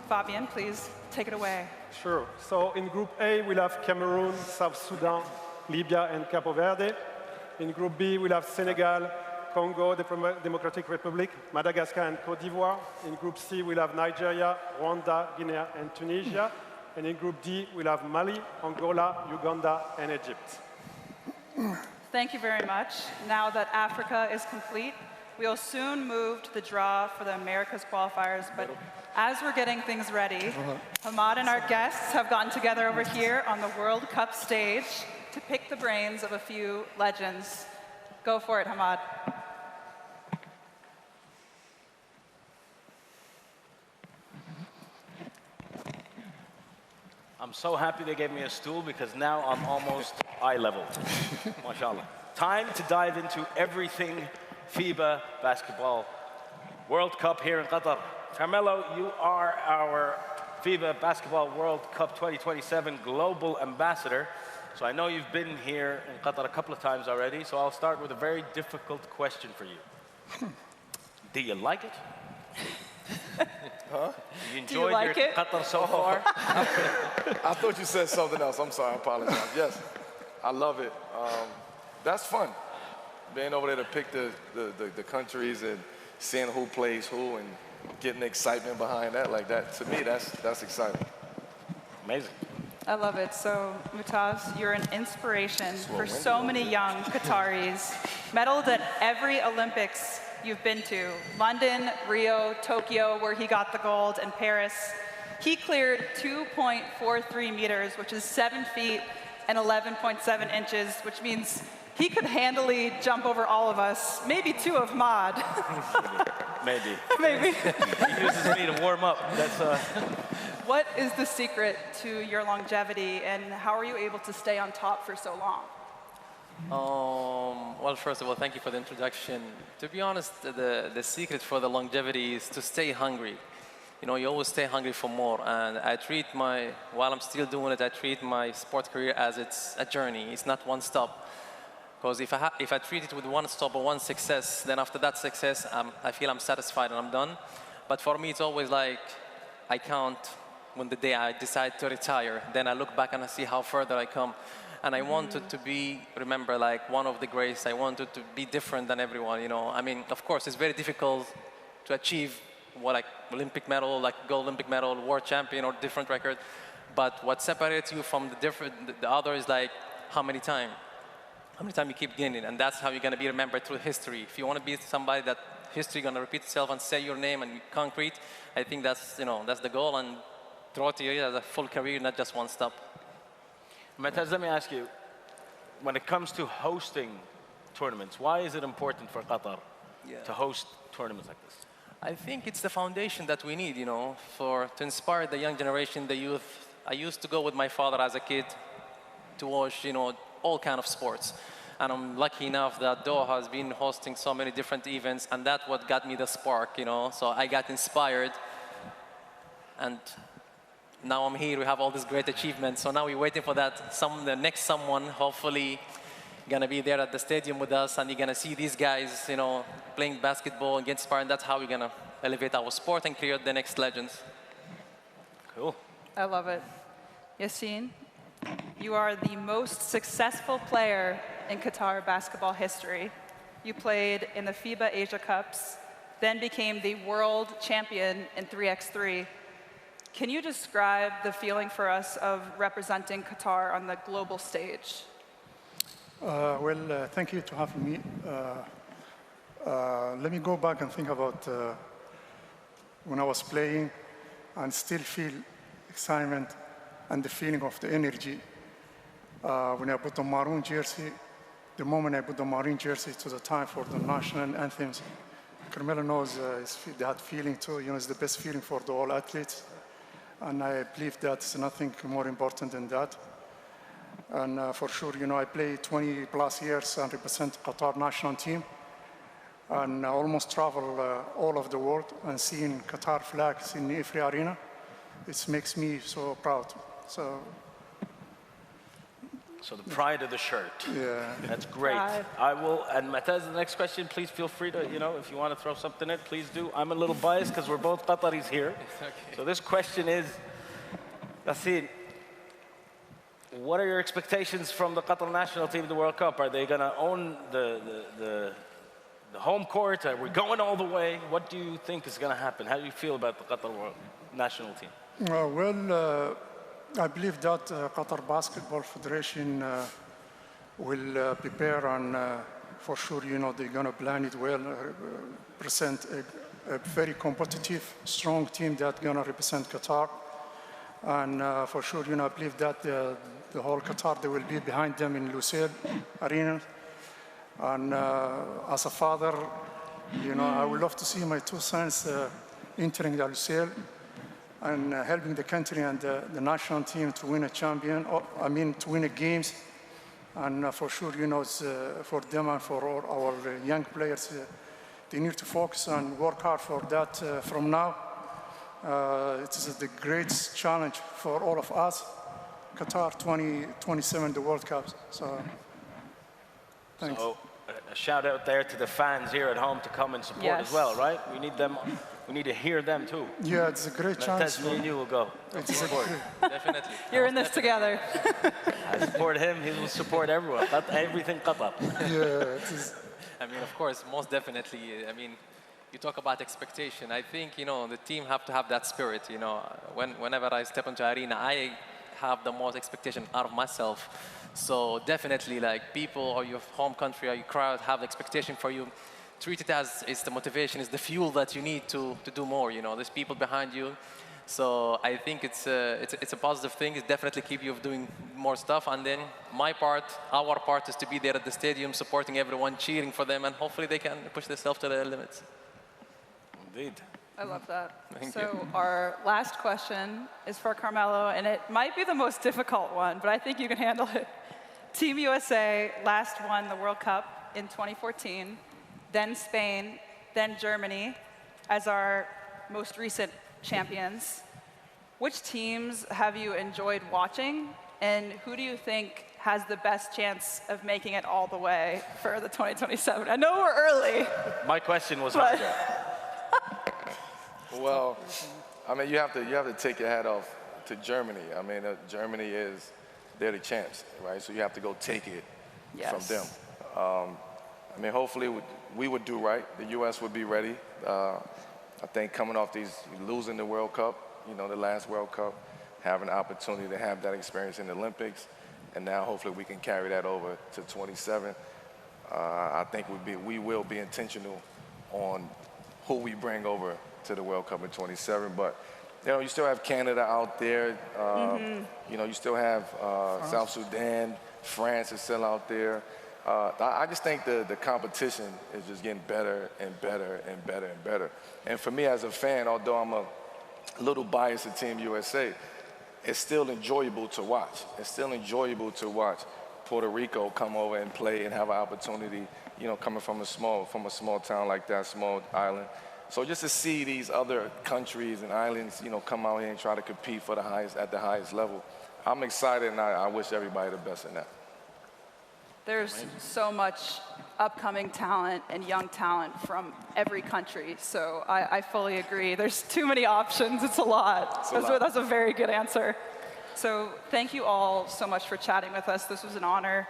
Fabian, please take it away. Sure. So in Group A, we'll have Cameroon, South Sudan, Libya, and Cape Verde. In Group B, we'll have Senegal, Congo, Democratic Republic, Madagascar, and Cote d'Ivoire. In Group C, we'll have Nigeria, Rwanda, Guinea, and Tunisia. And in Group D, we'll have Mali, Angola, Uganda, and Egypt. Thank you very much. Now that Africa is complete, we will soon move to the draw for the Americas qualifiers. But as we're getting things ready, Hamad and our guests have gotten together over here on the World Cup stage to pick the brains of a few legends. Go for it, Hamad. I'm so happy they gave me a stool because now I'm almost eye level. MashaAllah. Time to dive into everything FIBA Basketball World Cup here in Qatar. Carmelo, you are our FIBA Basketball World Cup 2027 Global Ambassador. So I know you've been here in Qatar a couple of times already, so I'll start with a very difficult question for you. Do you like it? Huh? You enjoyed your Qatar so far? I thought you said something else. I'm sorry, I apologize. Yes, I love it. That's fun. Being over there to pick the countries and seeing who plays who and getting the excitement behind that, like that, to me, that's exciting. Amazing. I love it. So, Mutaz, you're an inspiration for so many young Qataris, medaled at every Olympics you've been to. London, Rio, Tokyo, where he got the gold, and Paris. He cleared 2.43 meters, which is 7 feet and 11.7 inches, which means he could handily jump over all of us, maybe two of Mad. Maybe. Maybe. He uses me to warm up. That's What is the secret to your longevity, and how are you able to stay on top for so long? Well, first of all, thank you for the introduction. To be honest, the secret for the longevity is to stay hungry. You know, you always stay hungry for more. And I treat while I'm still doing it, I treat my sport career as it's a journey. It's not one stop. Because if I treat it with one stop or one success, then after that success, I feel I'm satisfied and I'm done. But for me, it's always like I count when the day I decide to retire. Then I look back and I see how further I come. And I wanted to be, remember, like one of the greats. I wanted to be different than everyone, you know. I mean, of course, it's very difficult to achieve like Olympic medal, like gold Olympic medal, world champion, or different record. But what separates you from the other is like how many times you keep gaining. And that's how you're going to be remembered through history. If you want to be somebody that history going to repeat itself and say your name and concrete, I think that's the goal. And throughout the year, as a full career, not just one stop. Mutaz, let me ask you, when it comes to hosting tournaments, why is it important for Qatar to host tournaments like this? I think it's the foundation that we need, you know, to inspire the young generation, the youth. I used to go with my father as a kid to watch, you know, all kind of sports. And I'm lucky enough that Doha has been hosting so many different events, and that's what got me the spark, you know. So I got inspired, and now I'm here. We have all these great achievements. So now we're waiting for that. The next someone, hopefully, gonna be there at the stadium with us, and you're gonna see these guys, you know, playing basketball and get inspired. That's how we're gonna elevate our sport and create the next legends. Cool. I love it. Yassine, you are the most successful player in Qatar basketball history. You played in the FIBA Asia Cups, then became the world champion in 3x3. Can you describe the feeling for us of representing Qatar on the global stage? Thank you for having me. Let me go back and think about when I was playing and still feel excitement and the feeling of the energy. When I put the maroon jersey, the moment I put the maroon jersey to the time for the national anthems, Carmelo knows that feeling too. You know, it's the best feeling for the all athletes. And I believe that's nothing more important than that. And for sure, you know, I played 20 plus years and represent Qatar national team. And I almost travel all over the world and seeing Qatar flags in every arena. It makes me so proud. So So the pride of the shirt. Yeah. That's great. I will, and Mataz, the next question, please feel free to, if you want to throw something in, please do. I'm a little biased because we're both Qataris here. Okay. So this question is, Yassine, what are your expectations from the Qatar national team, the World Cup? Are they going to own the home court? Are we going all the way? What do you think is going to happen? How do you feel about the Qatar national team? I believe that Qatar Basketball Federation will prepare and for sure, they're going to plan it well, present a very competitive, strong team that's going to represent Qatar. And for sure, I believe that the whole Qatar, they will be behind them in Lusail Arena. And as a father, I would love to see my two sons entering the Lusail and helping the country and the national team to win to win a games. And for sure, it's for them and for all our young players, they need to focus and work hard for that from now. It is the greatest challenge for all of us. Qatar 2027, the World Cup. So, thanks. So, a shout out there to the fans here at home to come and support as well, right? We need them. We need to hear them too. Yeah, it's a great chance. Me and you will go. Definitely. You're in this together. I support him. He will support everyone. Everything Qatar. Yeah, it is. I mean, of course, most definitely. I mean, you talk about expectation. I think, the team have to have that spirit. Whenever I step into arena, I have the most expectation out of myself. So definitely, like, people or your home country or your crowd have expectation for you. Treat it as it's the motivation, it's the fuel that you need to do more. There's people behind you. So I think it's a positive thing. It definitely keep you doing more stuff. And then our part is to be there at the stadium, supporting everyone, cheering for them, and hopefully they can push themselves to their limits. Indeed. I love that. Thank so you. Our last question is for Carmelo, and it might be the most difficult one, but I think you can handle it. Team USA last won the World Cup in 2014, then Spain, then Germany as our most recent champions. Which teams have you enjoyed watching, and who do you think has the best chance of making it all the way for the 2027? I know we're early. My question was harder. Well, I mean, you have to take your hat off to Germany. I mean, Germany they're the champs, right? So you have to go take it from them. I mean, hopefully we would do right. The U.S. would be ready. I think coming off losing the World Cup, the last World Cup, having an opportunity to have that experience in the Olympics, and now hopefully we can carry that over to 27. I think we will be intentional on who we bring over to the World Cup in 27. But you still have Canada out there. You still have South Sudan. France is still out there. I just think the competition is just getting better and better and better and better. And for me as a fan, although I'm a little biased to Team USA, it's still enjoyable to watch. It's still enjoyable to watch Puerto Rico come over and play and have an opportunity, coming from a small town like that, small island. So just to see these other countries and islands, come out here and try to compete for at the highest level, I'm excited, and I wish everybody the best in that. There's so much upcoming talent and young talent from every country, so I fully agree. There's too many options. It's a lot. That's a very good answer. So thank you all so much for chatting with us. This was an honor.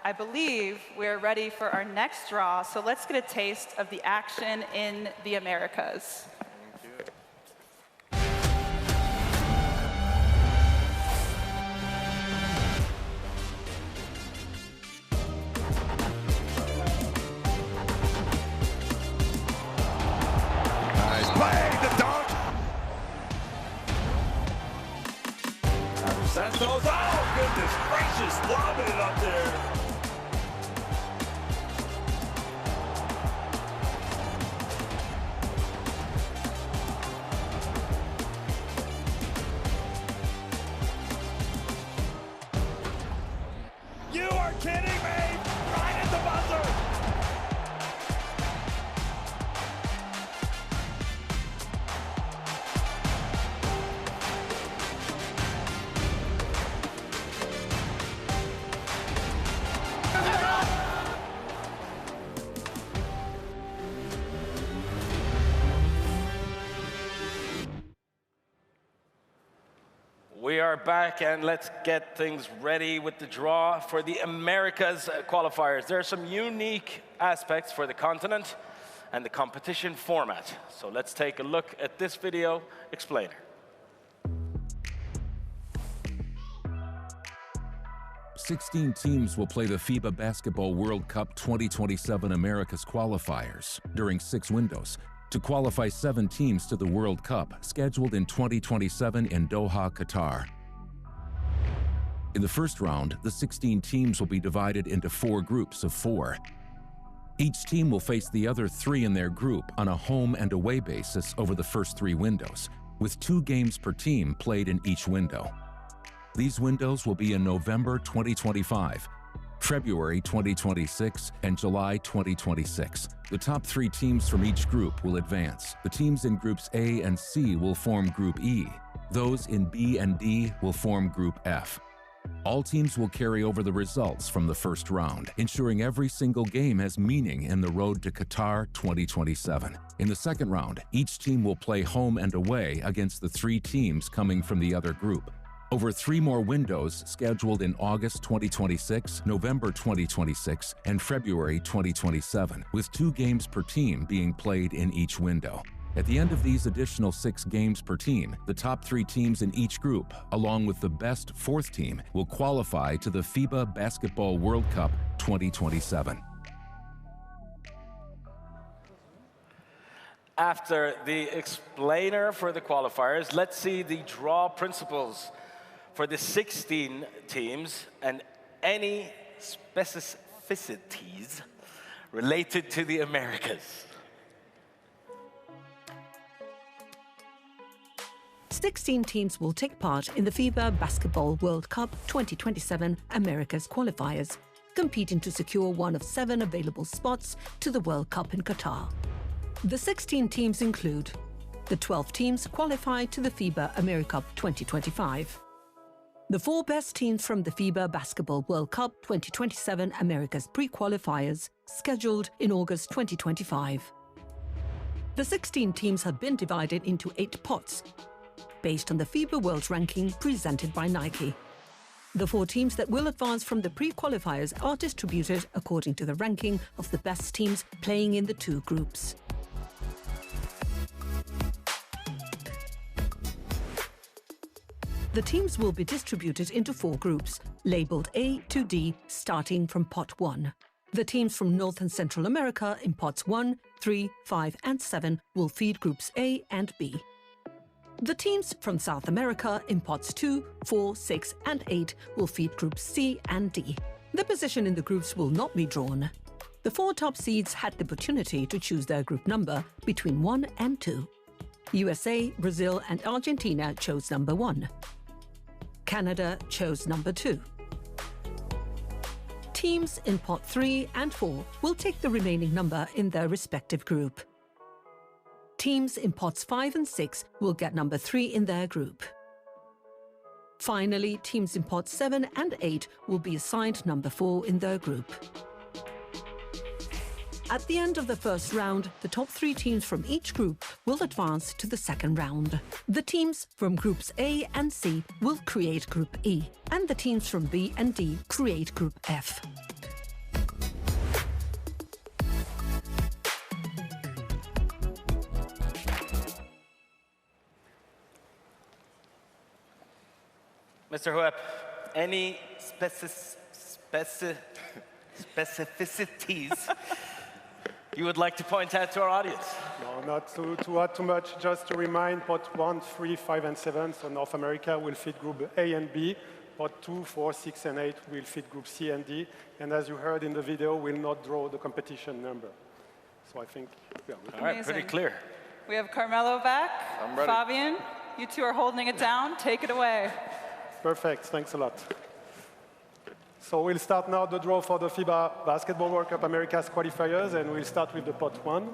I believe we're ready for our next draw, so let's get a taste of the action in the Americas. Nice play, the dunk. Santos, oh goodness gracious, lobbing it up there. You are kidding me! Right at the buzzer! are back, and let's get things ready with the draw for the Americas qualifiers. There are some unique aspects for the continent and the competition format. So let's take a look at this video explainer. Sixteen teams will play the FIBA Basketball World Cup 2027 Americas qualifiers during 6 windows to qualify 7 teams to the World Cup scheduled in 2027 in Doha, Qatar. In the first round, the 16 teams will be divided into 4 groups of 4. Each team will face the other 3 in their group on a home and away basis over the first 3 windows, with 2 games per team played in each window. These windows will be in November 2025, February 2026, and July 2026. The top 3 teams from each group will advance. The teams in Groups A and C will form Group E. Those in B and D will form Group F. All teams will carry over the results from the first round, ensuring every single game has meaning in the road to Qatar 2027. In the second round, each team will play home and away against the 3 teams coming from the other group. Over 3 more windows scheduled in August 2026, November 2026, and February 2027, with 2 games per team being played in each window. At the end of these additional 6 games per team, the top 3 teams in each group, along with the best 4th team, will qualify to the FIBA Basketball World Cup 2027. After the explainer for the qualifiers, let's see the draw principles for the 16 teams and any specificities related to the Americas. 16 teams will take part in the FIBA Basketball World Cup 2027 Americas qualifiers, competing to secure one of 7 available spots to the World Cup in Qatar. The 16 teams include the 12 teams qualified to the FIBA AmeriCup 2025, the 4 best teams from the FIBA Basketball World Cup 2027 Americas pre-qualifiers, scheduled in August 2025. The 16 teams have been divided into 8 pots, based on the FIBA World Ranking presented by Nike. The 4 teams that will advance from the pre-qualifiers are distributed according to the ranking of the best teams playing in the 2 groups. The teams will be distributed into 4 groups, labeled A to D, starting from Pot 1. The teams from North and Central America in Pots 1, 3, 5, and 7 will feed Groups A and B. The teams from South America in Pots 2, 4, 6, and 8 will feed Groups C and D. The position in the groups will not be drawn. The 4 top seeds had the opportunity to choose their group number between 1 and 2. USA, Brazil, and Argentina chose number 1. Canada chose number 2. Teams in Pot 3 and 4 will take the remaining number in their respective group. Teams in Pots 5 and 6 will get number 3 in their group. Finally, teams in Pots 7 and 8 will be assigned number 4 in their group. At the end of the first round, the top 3 teams from each group will advance to the second round. The teams from Groups A and C will create Group E, and the teams from B and D create Group F. Mr. Huep, any specificities you would like to point out to our audience? No, not to add too much, just to remind Pot 1, 3, 5, and 7, so North America will feed Group A and B. Pot 2, 4, 6, and 8 will feed Group C and D. And as you heard in the video, will not draw the competition number. So I think we are good. All right, pretty clear. We have Carmelo back. I'm ready. Fabian, you 2 are holding it down. Take it away. Perfect, thanks a lot. So we'll start now the draw for the FIBA Basketball World Cup Americas qualifiers, and we'll start with the Pot 1.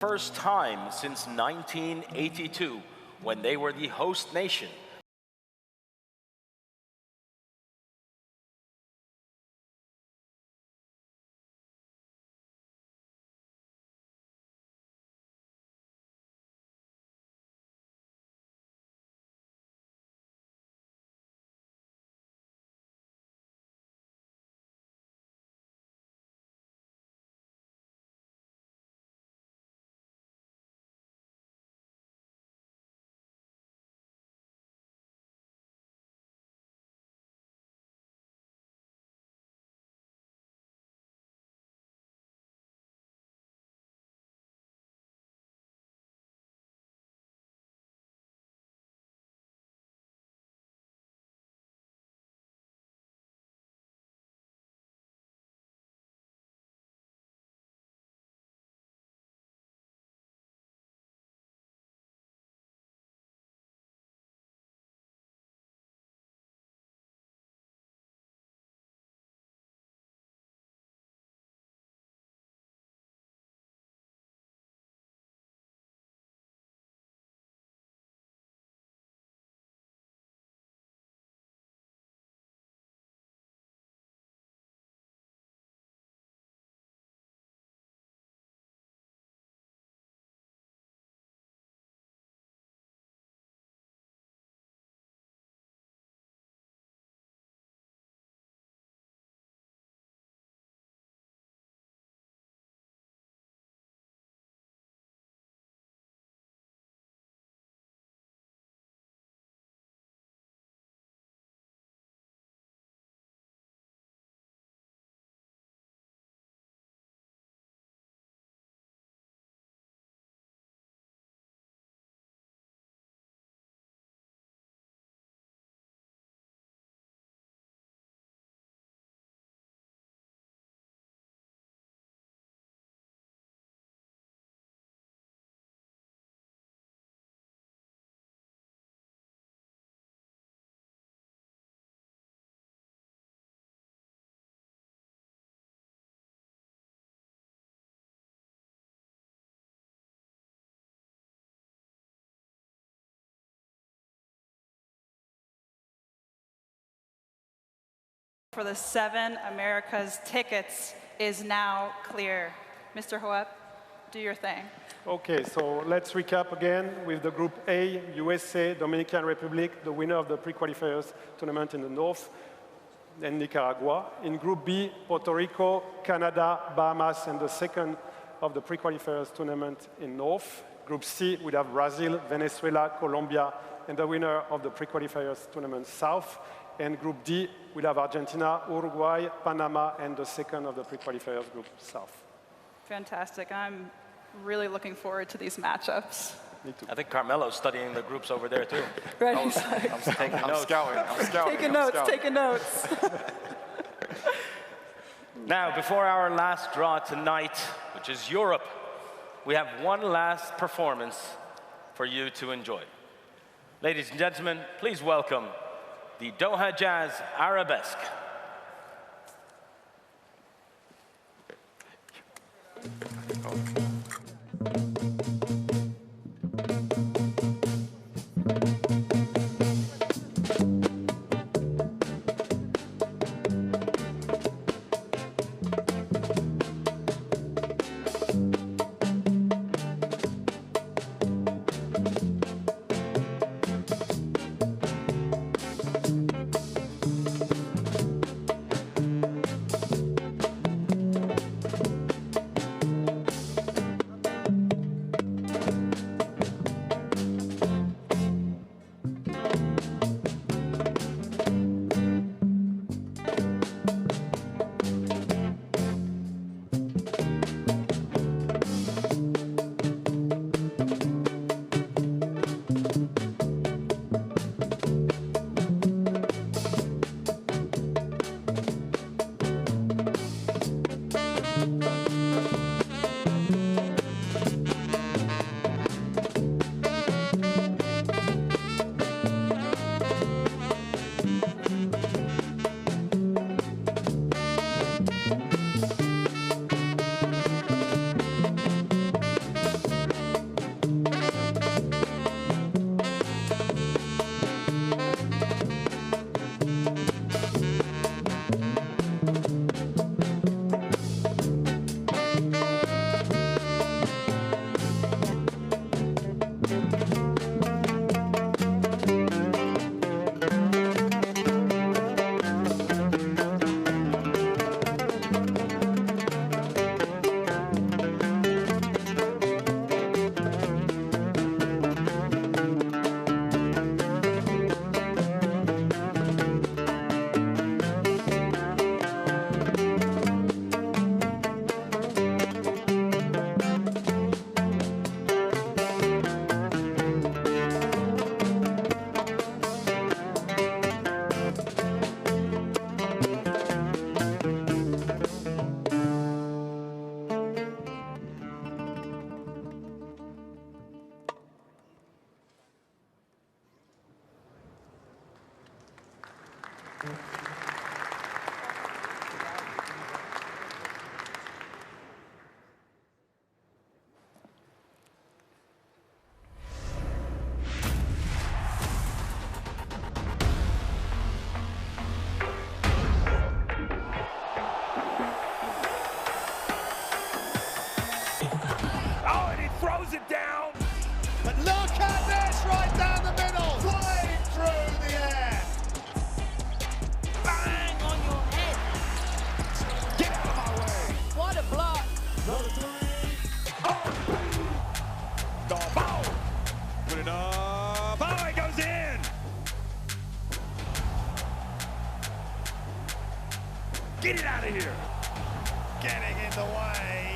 first time since 1982, when they were the host nation. For the 7 Americas tickets is now clear. Mr. Hoep, do your thing. Okay, so let's recap again with the Group A, USA, Dominican Republic, the winner of the pre-qualifiers tournament in the north, and Nicaragua. In Group B, Puerto Rico, Canada, Bahamas, and the second of the pre-qualifiers tournament in north. Group C, we have Brazil, Venezuela, Colombia, and the winner of the pre-qualifiers tournament south. And Group D, we'll have Argentina, Uruguay, Panama, and the second of the pre-qualifiers group south. Fantastic. I'm really looking forward to these matchups. Me too. I think Carmelo's studying the groups over there too. Right. I'm scouting. I'm scouting. Taking notes. Now, before our last draw tonight, which is Europe, we have one last performance for you to enjoy. Ladies and gentlemen, please welcome the Doha Jazz Arabesque. Throws it down. But look at this right down the middle. Flying through the air. Bang on your head. Get out of my way. What a block. Number three. Oh. The ball. Put it up. Oh, it goes in. Get it out of here. Getting in the way.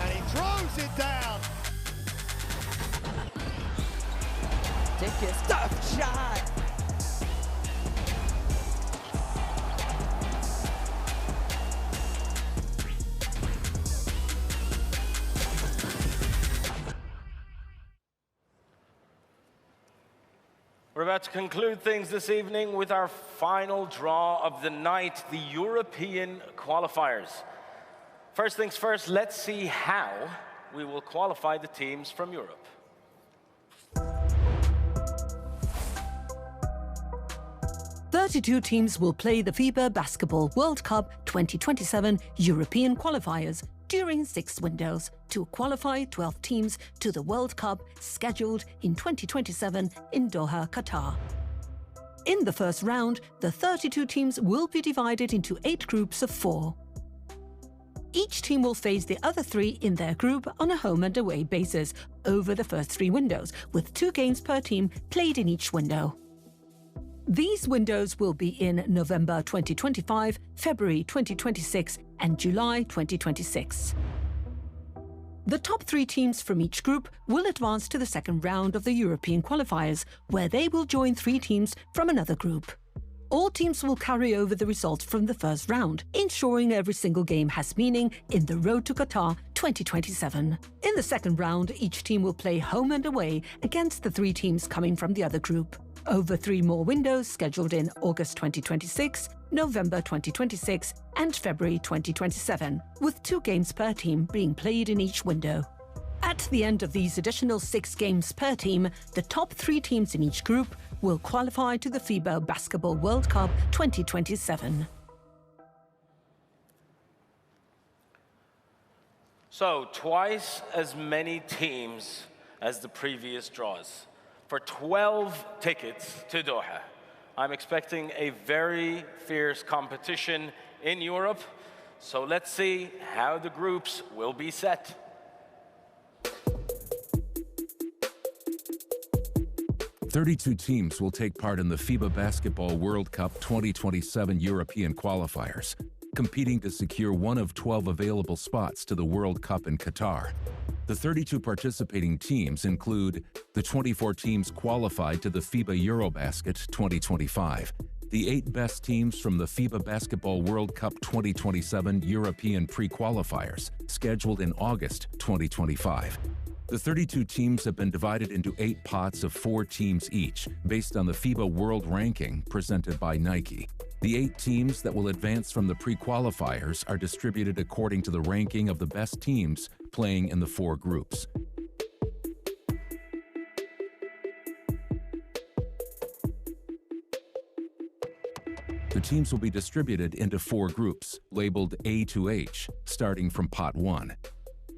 And he throws it down. Take your stuff shot. We're about to conclude things this evening with our final draw of the night, the European qualifiers. First things first, let's see how we will qualify the teams from Europe. "32 teams will play the FIBA Basketball World Cup 2027 European qualifiers during 6 windows to qualify 12 teams to the World Cup scheduled in 2027 in Doha, Qatar. In the first round, the 32 teams will be divided into 8 groups of 4. Each team will face the other 3 in their group on a home and away basis over the first 3 windows, with 2 games per team played in each window. These windows will be in November 2025, February 2026, and July 2026. The top 3 teams from each group will advance to the second round of the European qualifiers, where they will join 3 teams from another group. All teams will carry over the results from the first round, ensuring every single game has meaning in the road to Qatar 2027. In the second round, each team will play home and away against the 3 teams coming from the other group, over 3 more windows scheduled in August 2026, November 2026, and February 2027, with 2 games per team being played in each window. At the end of these additional 6 games per team, the top 3 teams in each group will qualify to the FIBA Basketball World Cup 2027. So, twice as many teams as the previous draws. For 12 tickets to Doha. I'm expecting a very fierce competition in Europe, so let's see how the groups will be set. "32 teams will take part in the FIBA Basketball World Cup 2027 European qualifiers, competing to secure one of 12 available spots to the World Cup in Qatar. The 32 participating teams include the 24 teams qualified to the FIBA Eurobasket 2025, the 8 best teams from the FIBA Basketball World Cup 2027 European pre-qualifiers, scheduled in August 2025. The 32 teams have been divided into 8 pots of 4 teams each, based on the FIBA World Ranking presented by Nike. The 8 teams that will advance from the pre-qualifiers are distributed according to the ranking of the best teams playing in the 4 groups. The teams will be distributed into 4 groups, labeled A to H, starting from Pot 1.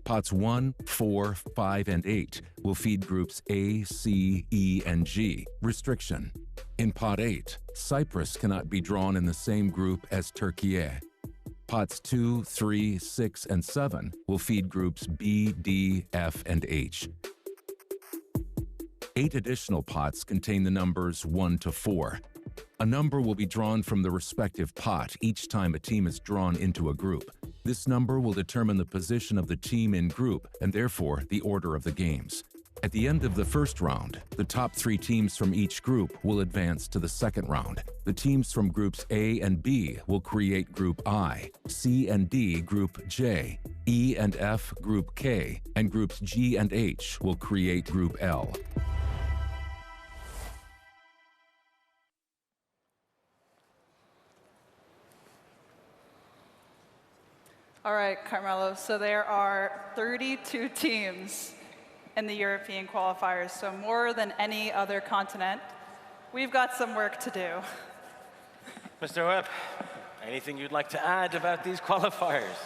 Pots 1, 4, 5, and 8 will feed groups A, C, E, and G. Restriction. In Pot 8, Cyprus cannot be drawn in the same group as Turkey. Pots 2, 3, 6, and 7 will feed groups B, D, F, and H. 8 additional pots contain the numbers 1 to 4. A number will be drawn from the respective pot each time a team is drawn into a group. This number will determine the position of the team in group and therefore the order of the games. At the end of the first round, the top 3 teams from each group will advance to the second round. The teams from groups A and B will create Group I, C and D Group J, E and F Group K, and groups G and H will create Group L. All right, Carmelo, so there are 32 teams in the European qualifiers, so more than any other continent. We've got some work to do. Mr. Webb, anything you'd like to add about these qualifiers?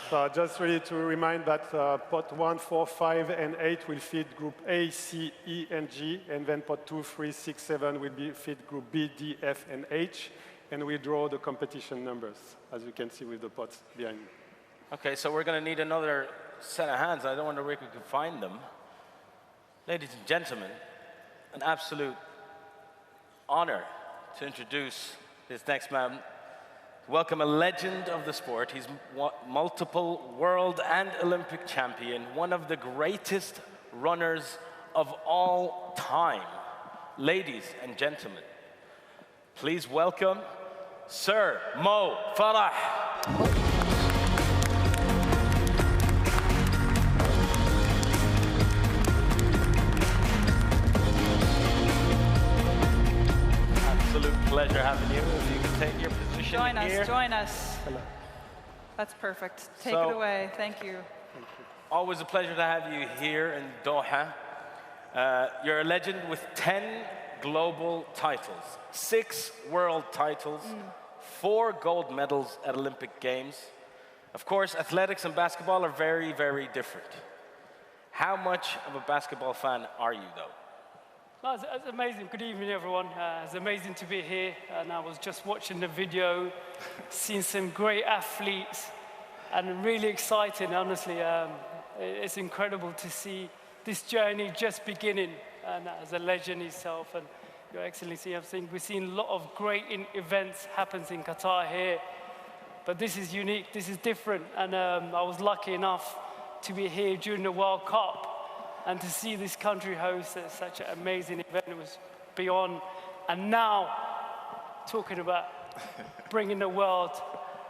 So just really to remind that pot 1, 4, 5, and 8 will feed group A, C, E, and G, and then pot 2, 3, 6, 7 will be feed group B, D, F, and H, and we draw the competition numbers, as you can see with the pots behind me. Okay, so we're going to need another set of hands. I don't wonder if we could find them. Ladies and gentlemen, an absolute honor to introduce this next man. Welcome a legend of the sport. He's multiple world and Olympic champion, one of the greatest runners of all time. Ladies and gentlemen, please welcome Sir Mo Farah. Absolute pleasure having you. If you can take your position here. Join us. Hello. That's perfect. Take it away. Thank you. Always a pleasure to have you here in Doha. You're a legend with 10 global titles, 6 world titles, 4 gold medals at Olympic Games. Of course, athletics and basketball are very, very different. How much of a basketball fan are you, though? No, it's amazing. Good evening, everyone. It's amazing to be here. And I was just watching the video, seeing some great athletes, and really exciting, honestly. It's incredible to see this journey just beginning. And as a legend yourself and Your Excellency, we've seen a lot of great events happen in Qatar here. But this is unique, this is different. And I was lucky enough to be here during the World Cup. And to see this country host such an amazing event, it was beyond. And now, talking about bringing the world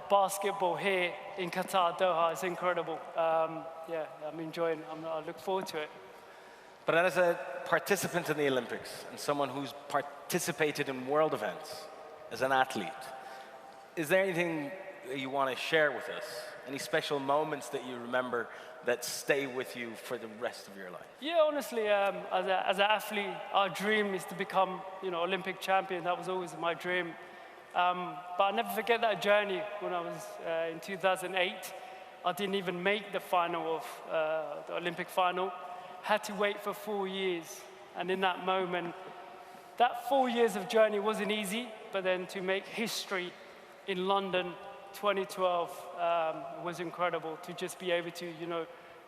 basketball here in Qatar, Doha, it's incredible. Yeah, I'm enjoying it. I look forward to it. But as a participant in the Olympics and someone who's participated in world events as an athlete, is there anything that you want to share with us? Any special moments that you remember that stay with you for the rest of your life? Yeah, honestly, as an athlete, our dream is to become, Olympic champion. That was always my dream. But I'll never forget that journey when I was in 2008. I didn't even make the final of the Olympic final. Had to wait for 4 years. And in that moment, that 4 years of journey wasn't easy, but then to make history in London 2012 was incredible. To just be able to,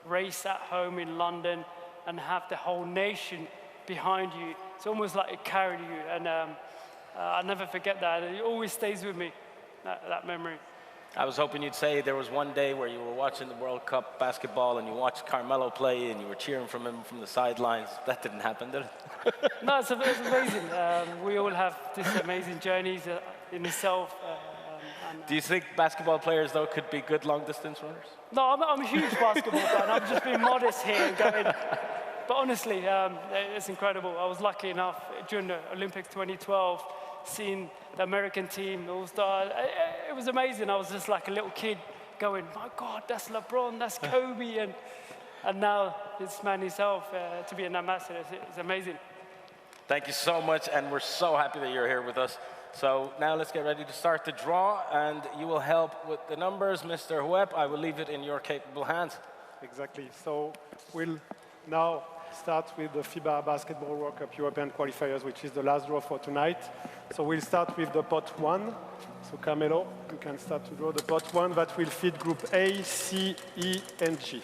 race at home in London and have the whole nation behind you. It's almost like it carried you. And I'll never forget that. It always stays with me, that memory. I was hoping you'd say there was one day where you were watching the World Cup basketball and you watched Carmelo play and you were cheering from him from the sidelines. That didn't happen, did it? No, it's amazing. We all have these amazing journeys in itself. Do you think basketball players, though, could be good long-distance runners? No, I'm a huge basketball fan. I'm just being modest here and going. But honestly, it's incredible. I was lucky enough during the Olympics 2012, seeing the American team, All-Star. It was amazing. I was just like a little kid going, my God, that's LeBron, that's Kobe. And now this man himself, to be an ambassador, it's amazing. Thank you so much, and we're so happy that you're here with us. So now let's get ready to start the draw, and you will help with the numbers. Mr. Hueb, I will leave it in your capable hands. Exactly. So we'll now start with the FIBA Basketball World Cup European Qualifiers, which is the last draw for tonight. So we'll start with the pot 1. So Carmelo, you can start to draw the pot 1 that will feed group A, C, E, and G.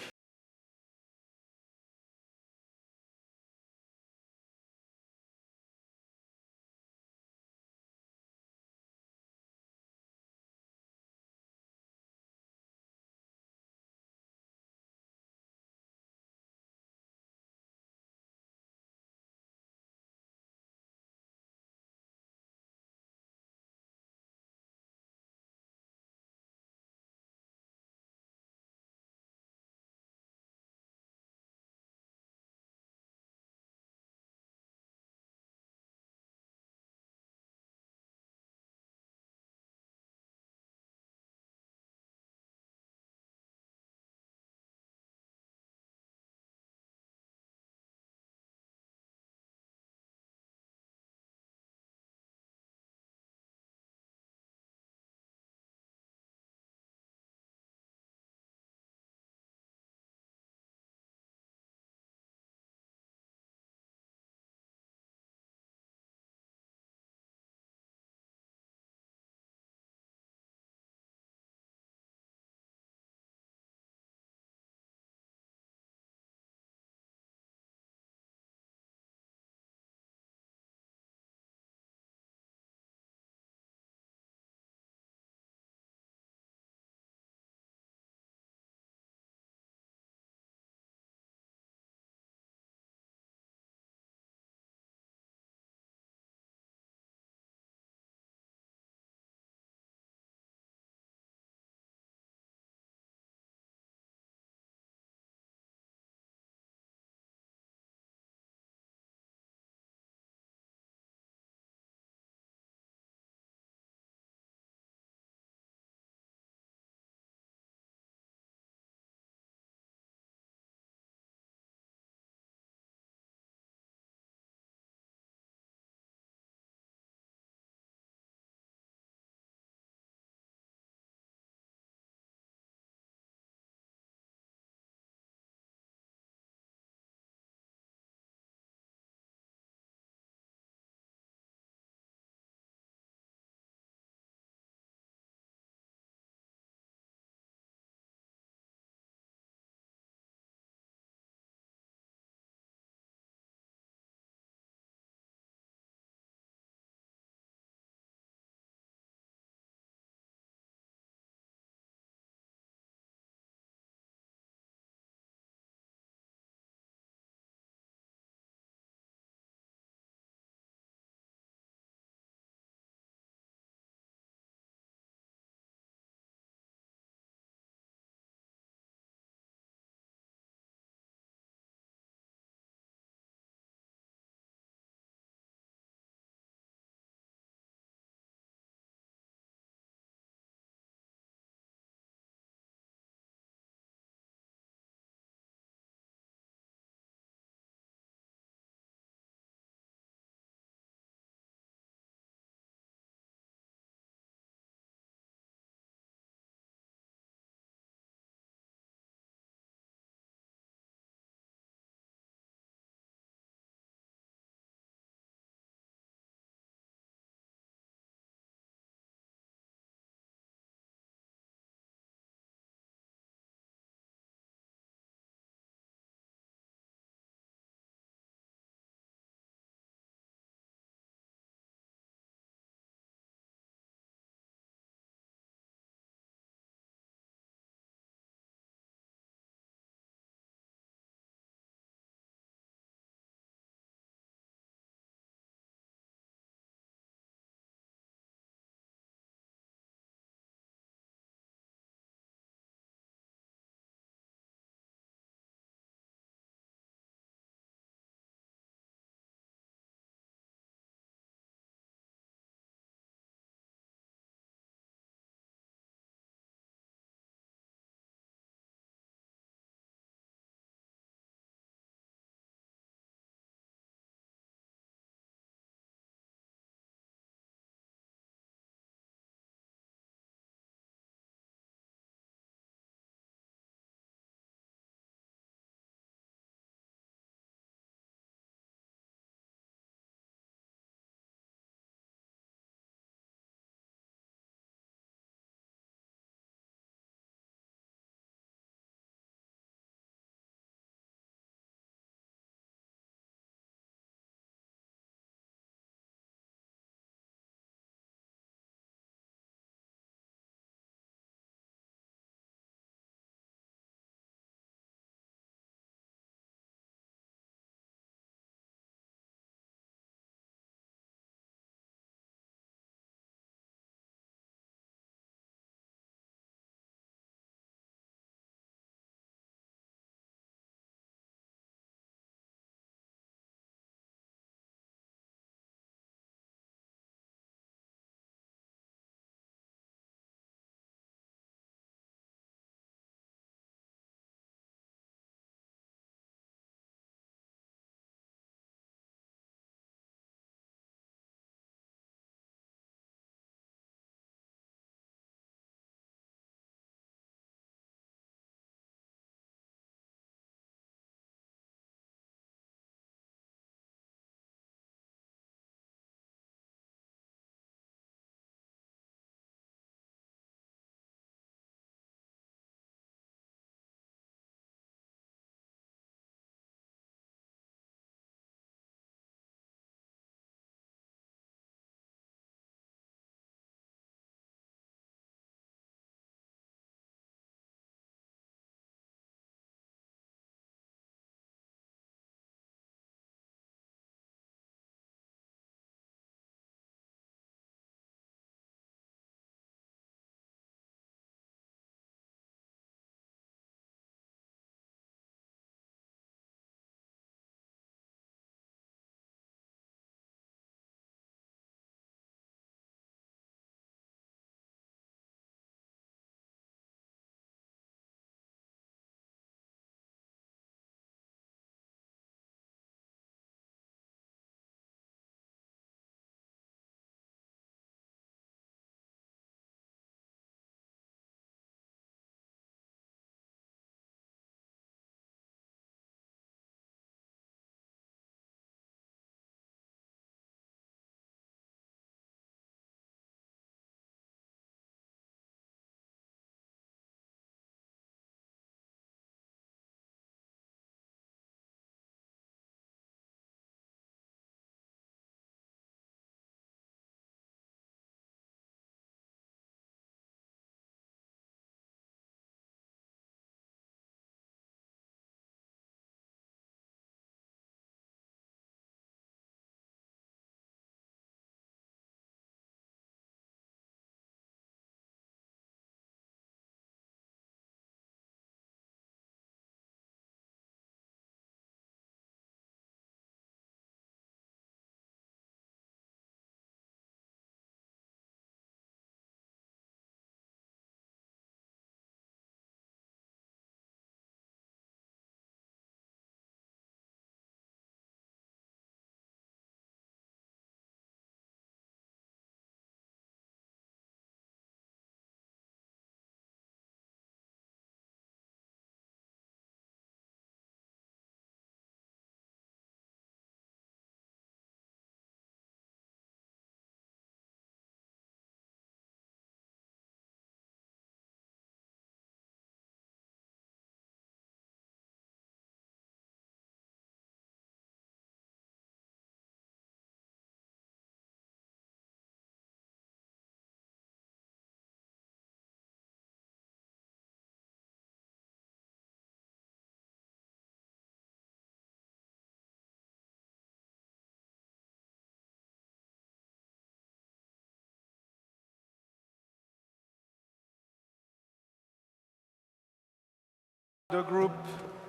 The group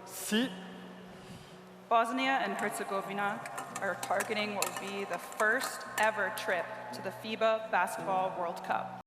C. Bosnia and Herzegovina are targeting what will be the first ever trip to the FIBA Basketball World Cup.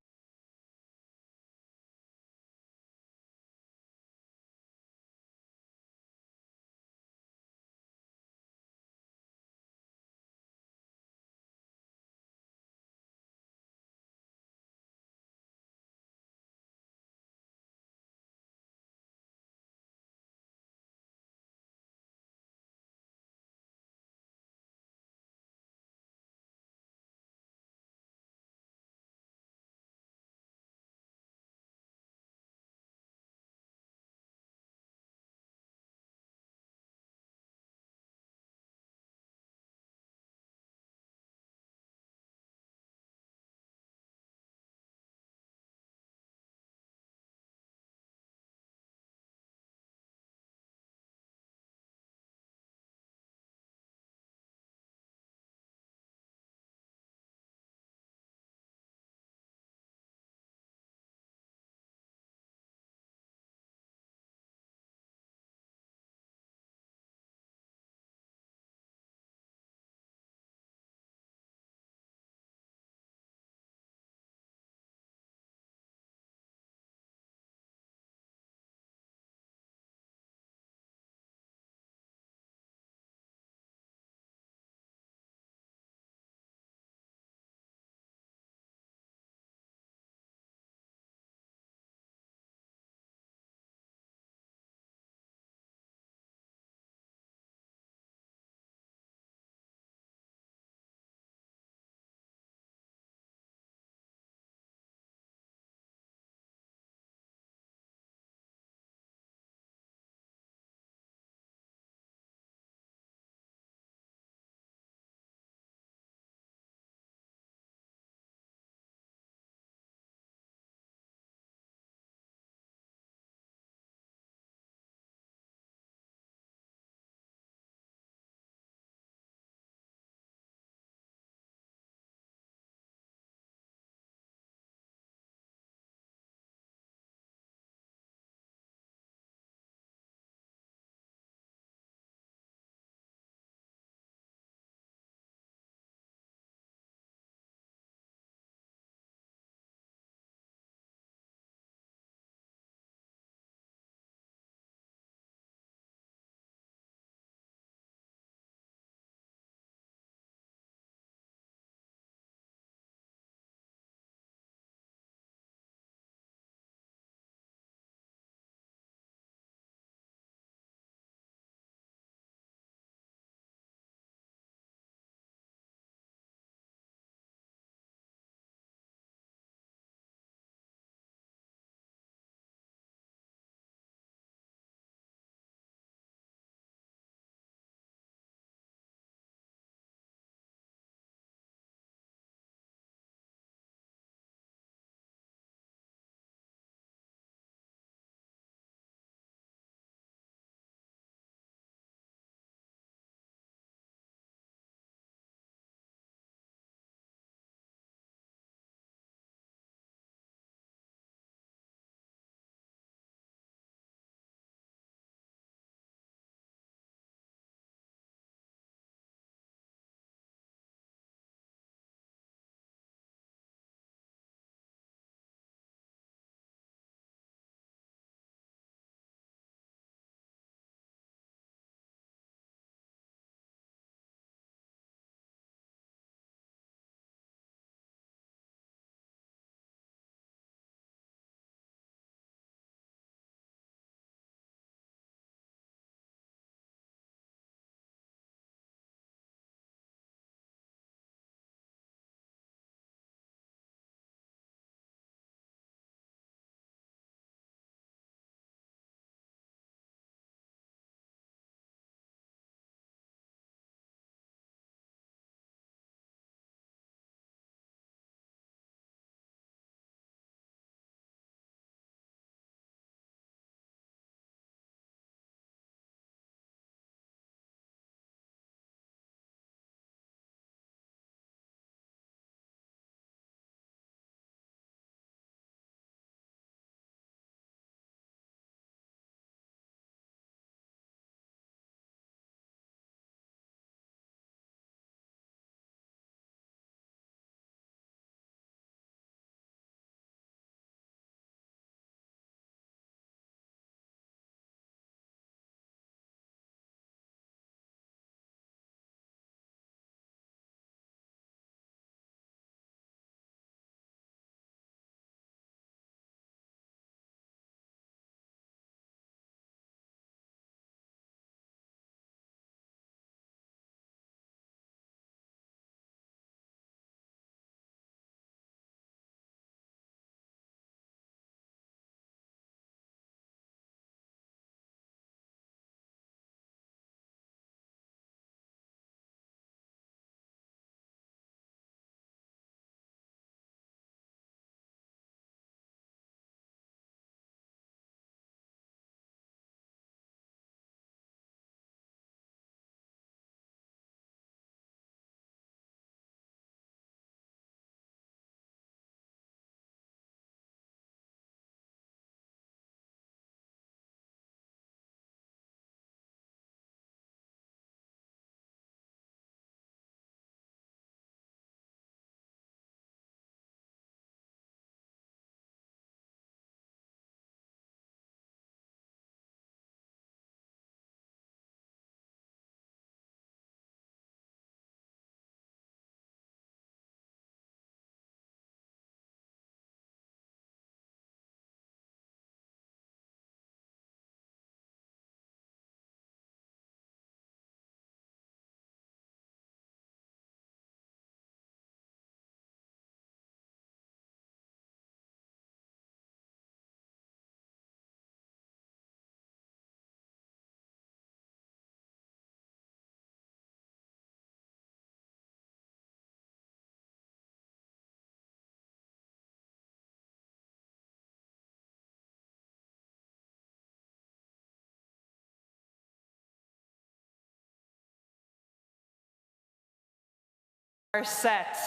are set.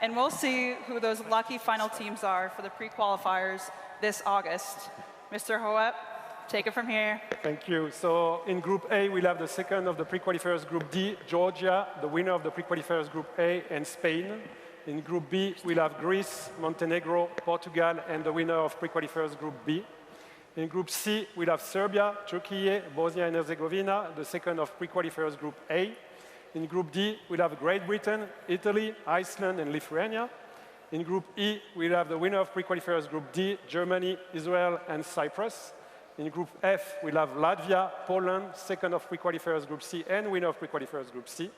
And we'll see who those lucky final teams are for the pre-qualifiers this August. Mr. Hoep, take it from here. Thank you. So in Group A, we'll have the second of the pre-qualifiers Group D, Georgia, the winner of the pre-qualifiers Group A, and Spain. In Group B, we'll have Greece, Montenegro, Portugal, and the winner of pre-qualifiers Group B. In Group C, we'll have Serbia, Turkey, Bosnia and Herzegovina, the second of pre-qualifiers Group A. In Group D, we'll have Great Britain, Italy, Iceland, and Lithuania. In Group E, we'll have the winner of pre-qualifiers Group D, Germany, Israel, and Cyprus. In Group F, we'll have Latvia, Poland, second of pre-qualifiers Group C, and winner of pre-qualifiers Group C.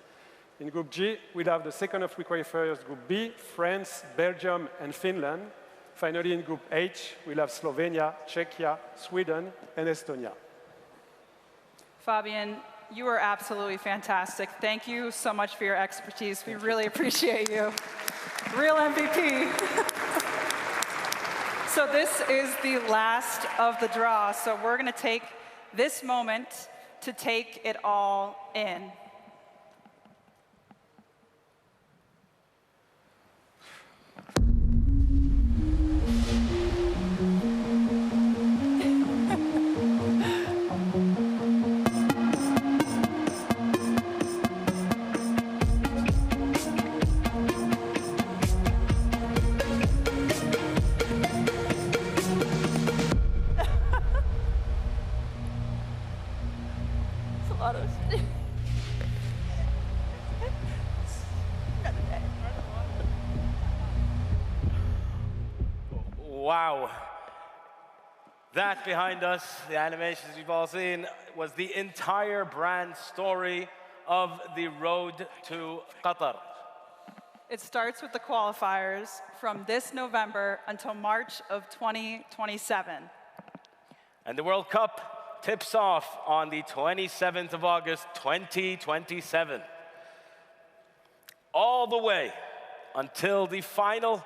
In Group G, we'll have the second of pre-qualifiers Group B, France, Belgium, and Finland. Finally, in Group H, we'll have Slovenia, Czechia, Sweden, and Estonia. Fabian, you were absolutely fantastic. Thank you so much for your expertise. We really appreciate you. Real MVP. So this is the last of the draw. So we're going to take this moment to take it all in. Wow. That behind us, the animations you've all seen, was the entire brand story of the road to Qatar. It starts with the qualifiers from this November until March of 2027. And the World Cup tips off on the 27th of August, 2027. All the way until the final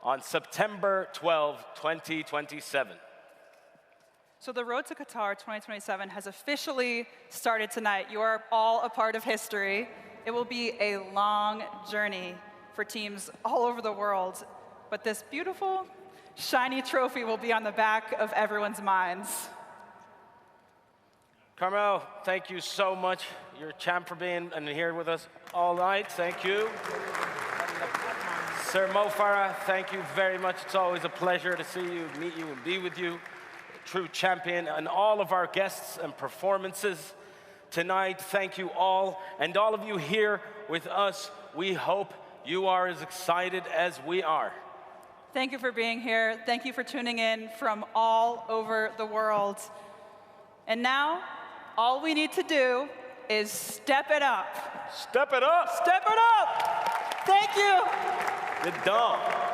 on September 12, 2027. So the road to Qatar 2027 has officially started tonight. You are all a part of history. It will be a long journey for teams all over the world, but this beautiful, shiny trophy will be on the back of everyone's minds. Carmel, thank you so much. You're a champ for being here with us all night. Thank you. Sir Mo Farah, thank you very much. It's always a pleasure to see you, meet you, and be with you. True champion, and all of our guests and performances tonight. Thank you all, and all of you here with us. We hope you are as excited as we are. Thank you for being here. Thank you for tuning in from all over the world. And now, all we need to do is step it up. Step it up. Step it up. Thank you. Good dog.